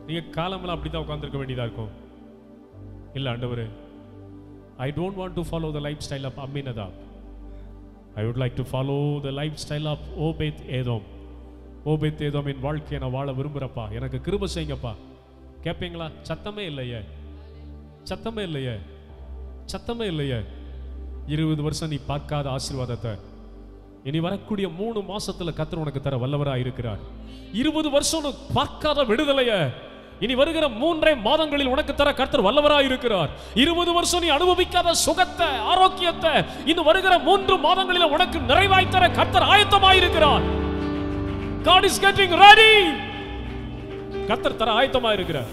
நீங்க காலமெல்லாம் அப்படிதான் உட்கார்ந்திருக்க வேண்டியதா இருக்கும். இல்ல ஆண்டவரே, I don't want to follow the lifestyle of Aminadab. I would like to follow the lifestyle of Obed Edom. Obed Edom இன் வாழ்க்கையை நான் வாழ விரும்புறப்பா. எனக்கு கிருபை செய்யுங்கப்பா. கேட்பீங்களா? சத்தமே இல்லையே, சத்தமே இல்லையே, சத்தமே இல்லையே. 20 வருஷம் நீ பார்க்காத ஆசீர்வாதத்தை இனி வரக்கூடிய 3 மாசத்துல கர்த்தர் உனக்கு தர வல்லவராய் இருக்கிறார். 20 வருஷம் பார்க்காத விடுதலைய இனி வருகிற 3 மாதங்களில் உனக்கு தர கர்த்தர் வல்லவராய் இருக்கிறார். 20 வருஷம் நீ அனுபவிக்காத சுகத்தை, ஆரோக்கியத்தை இன்னும் வருகிற 3 மாதங்களில் உனக்கு நிறைவாய் தர கர்த்தர் ஆயத்தமாய் இருக்கிறார். God is getting ready. கர்த்தர் தர ஆயத்தமாய் இருக்கிறார்.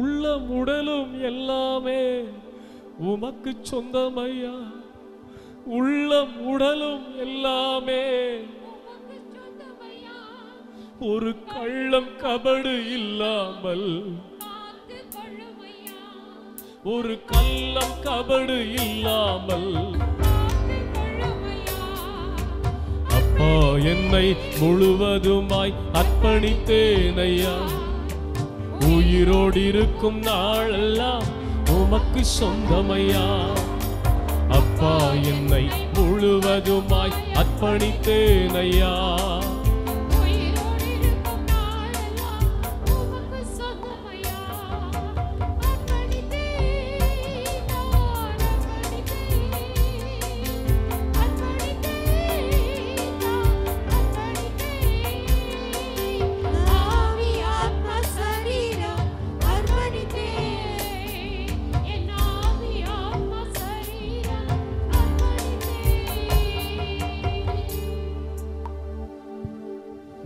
உள்ளம் உடலும் எல்லாமே உமக்கு சொந்தமையா. உள்ளம் உடலும் எல்லாமே ஒரு கள்ளம் கபடு இல்லாமல், ஒரு கள்ளம் கபடு இல்லாமல் அப்பா என்னை முழுவதுமாய் அர்ப்பணித்தேனையா. உயிரோடு இருக்கும் நாளெல்லாம் உமக்கு சொந்தமையா. அப்பா என்னை முழுவதுமாய் அர்ப்பணித்தேனையா.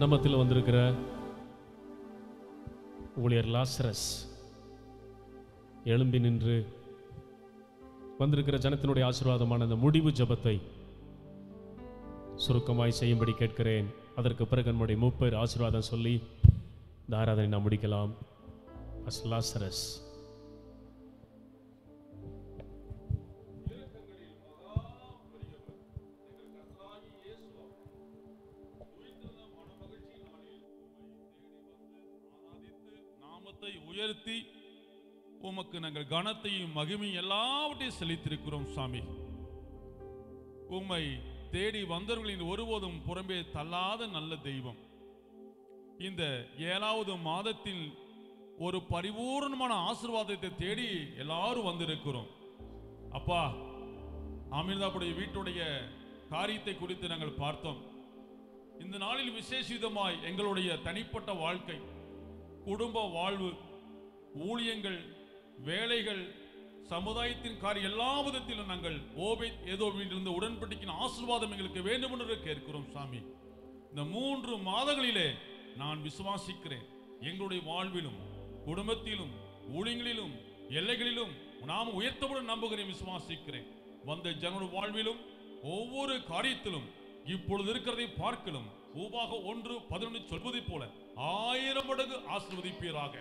நம்மத்தில் வந்திருக்கிற ஊழியர் லாசரஸ் எழும்பி நின்று வந்திருக்கிற ஜனத்தினுடைய ஆசீர்வாதமான அந்த முடிவு ஜெபத்தை சுருக்கமாய் செய்யும்படி கேட்கிறேன். அதற்கு பிறகு நம்முடைய மூப்பர் ஆசீர்வாதம் சொல்லி இந்த ஆராதனை நாம் முடிக்கலாம். லாசரஸ். உயர்த்தி உமக்கு நாங்கள் கனத்தையும் மகிமையும் எல்லாவற்றையும் செலுத்தியிருக்கிறோம் சாமி. உம்மை தேடி வந்தவர்களின் ஒருபோதும் புறம்பே தள்ளாத நல்ல தெய்வம். இந்த 7வது மாதத்தில் ஒரு பரிபூர்ணமான ஆசீர்வாதத்தை தேடி எல்லாரும் வந்திருக்கிறோம். அப்பா, அமிர்தாவுடைய வீட்டுடைய காரியத்தை குறித்து நாங்கள் பார்த்தோம். இந்த நாளில் விசேஷிதமாய் எங்களுடைய தனிப்பட்ட வாழ்க்கை, குடும்ப வாழ்வு, ஊழியங்கள், வேலைகள், சமுதாயத்தின் காரியம் எல்லா விதத்திலும் நாங்கள் ஓபேத் ஏதோமிலிருந்து உடன்படிக்கையின் ஆசீர்வாதம் எங்களுக்கு வேண்டும் என்று கேட்கிறோம் சாமி. இந்த 3 மாதங்களிலே நான் விசுவாசிக்கிறேன், எங்களுடைய வாழ்விலும் குடும்பத்திலும் ஊழியங்களிலும் எல்லைகளிலும் நாம் உயர்த்தப்படும் நம்புகிறேன், விசுவாசிக்கிறேன். வந்த ஜனங்களுடைய வாழ்விலும் ஒவ்வொரு காரியத்திலும் இப்பொழுது இருக்கிறதை பார்க்கலும் ஊபாக 1:11 சொல்வதை போல 1000 மடங்கு ஆசீர்வதிப்பீராக.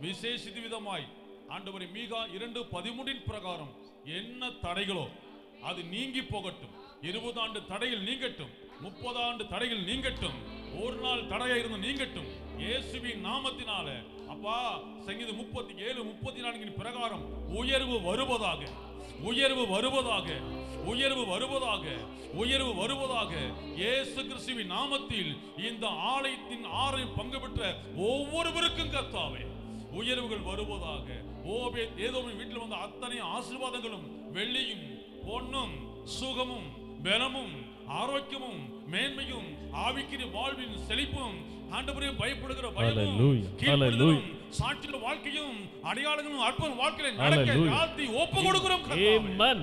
விசேஷித்த விதமாய் ஆண்டவரே, மீகா 2:13 பிரகாரம் என்ன தடைகளோ அது நீங்கி போகட்டும். 20 ஆண்டு தடையில் நீங்கட்டும், 30 ஆண்டு தடையில் நீங்கட்டும், ஒரு நாள் தடையா இருந்து நீங்கட்டும் இயேசுவின் நாமத்தினால. அப்பா, சங்கீதம் 37:34 பிரகாரம் உயர்வு வருவதாக, உயர்வு வருவதாக, உயர்வு வருவதாக, உயர்வு வருவதாக. இயேசு கிறிஸ்துவின் நாமத்தில் இந்த ஆலயத்தின் ஆறையும் பங்கு பெற்ற ஒவ்வொருவருக்கும் கர்த்தாவே உயர்வுகள் வருவதாக. ஓபேத் ஏதோமின் வீட்டில் வந்த அத்தனை ஆசீர்வாதங்களும் வெள்ளியும் பொன்னும் சுகமும் பலமும் ஆரோக்கியமும் மேன்மையும் ஆவிக்குரிய வாழ்வின் செழிப்பும் ஆண்டவரே பயப்படுகிற பயமும் கீழ்ப்படிதலும் சாட்சியுள்ள வாழ்க்கையும் அடையாளங்களும் அற்புத வாழ்க்கையில நடக்க வாழ்த்தி ஒப்பு கொடுக்கிறோம் கர்த்தாவே.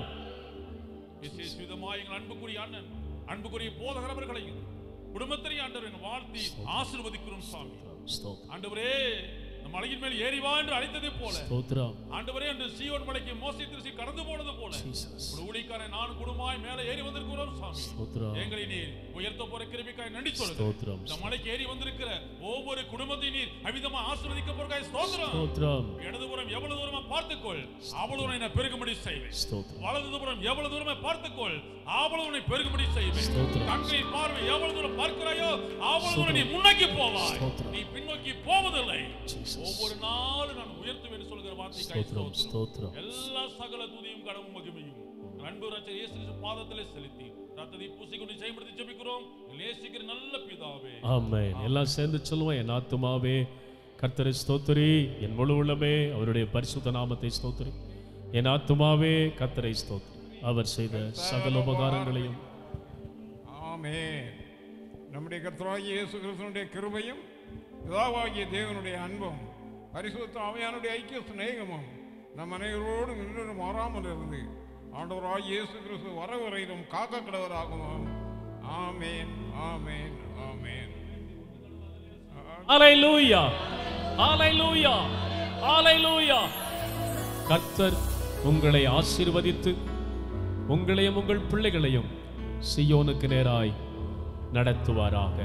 விசேஷ விதமாய் எங்கள் அன்புக்குரிய அண்ணன், அன்புக்குரிய போதகர் அவர்களையும் குடும்பத்தையும் ஆண்டவரை வாழ்த்தி ஆசீர்வதிக்கிறோம் சாமி. ஆண்டவரே, மலையின் மேல் ஏறி வா என்று அழைத்ததை போல ஆண்டவரே, அன்று சீயோன் மலைக்கு மோசே திருச்சி கடந்து போனது போல ஊழியக்காரன் நான் குடும்பமாய் மேலே ஏறி வந்திருக்கிறோம் சாமி. எங்களை நீர் உயர்த்த போற கிருபைக்காய் நன்றி சொல்லுகிறோம். இந்த மலைக்கு ஏறி வந்திருக்கிற ஒவ்வொரு குடும்பத்தை நீர் அவிதமா ஆசீர்வதிக்க போறக்காய் ஸ்தோத்திரம். இடதுபுறம் எவ்வளவு தூரமா பார்த்துக்கொள், அவ்வளவு உன்னை பெருகும்படி செய்வேன். வலதுபுறம் எவ்வளவு தூரமா பார்த்துக்கொள், அவ்வளவு உன்னை பெருகும்படி செய்வேன். கண்களின் பார்வை எவ்வளவு தூரம் பார்க்கிறாயோ அவ்வளவு தூரம் நீ முன்னோக்கி போவாய், நீ பின்னோக்கி போவதில்லை. ஒவ்வொரு நாளும் நான் உயர்த்துவேன் சொல்கிற வார்த்தைக்காய் ஸ்தோத்திரம். எல்லா சகல துதியும் கடவும் மகிமையும் அன்பு ரட்சகர் இயேசு கிறிஸ்து பாதத்திலே செலுத்தி ரத்தத்தை பூசிக்கொண்டு செய்யப்படுத்தி ஜெபிக்கிறோம் நேசிக்கிற நல்ல பிதாவே, ஆமென். எல்லாம் சேர்ந்து சொல்லுவோம். என் ஆத்துமாவே கர்த்தரை ஸ்தோத்திரி, என் முழு உள்ளமே அவருடைய பரிசுத்த நாமத்தை ஸ்தோத்திரி. என் ஆத்துமாவே கர்த்தரை ஸ்தோத்திரி, அவர் செய்த சகல உபகாரங்களையும். ஆமென். நம்முடைய கர்த்தராகிய இயேசு கிறிஸ்துவினுடைய கிருபையும் பிதாவாகிய தேவனுடைய அன்பும் பரிசுத்த ஆவியானுடைய ஐக்கிய சிநேகமும் நம் அனைவரோடும் இன்னொரு மாறாமல் இருந்து ஆண்டவராகிய இயேசு கிறிஸ்து வரவரையிலும் காக்க கடவராகும். ஆமென், ஆமென், ஆமென். ஹல்லேலூயா, ஹல்லேலூயா, ஹல்லேலூயா. கர்த்தர் உங்களை ஆசீர்வதித்து உங்களையும் உங்கள் பிள்ளைகளையும் சீயோனுக்கு நேராய் நடத்துவாராக.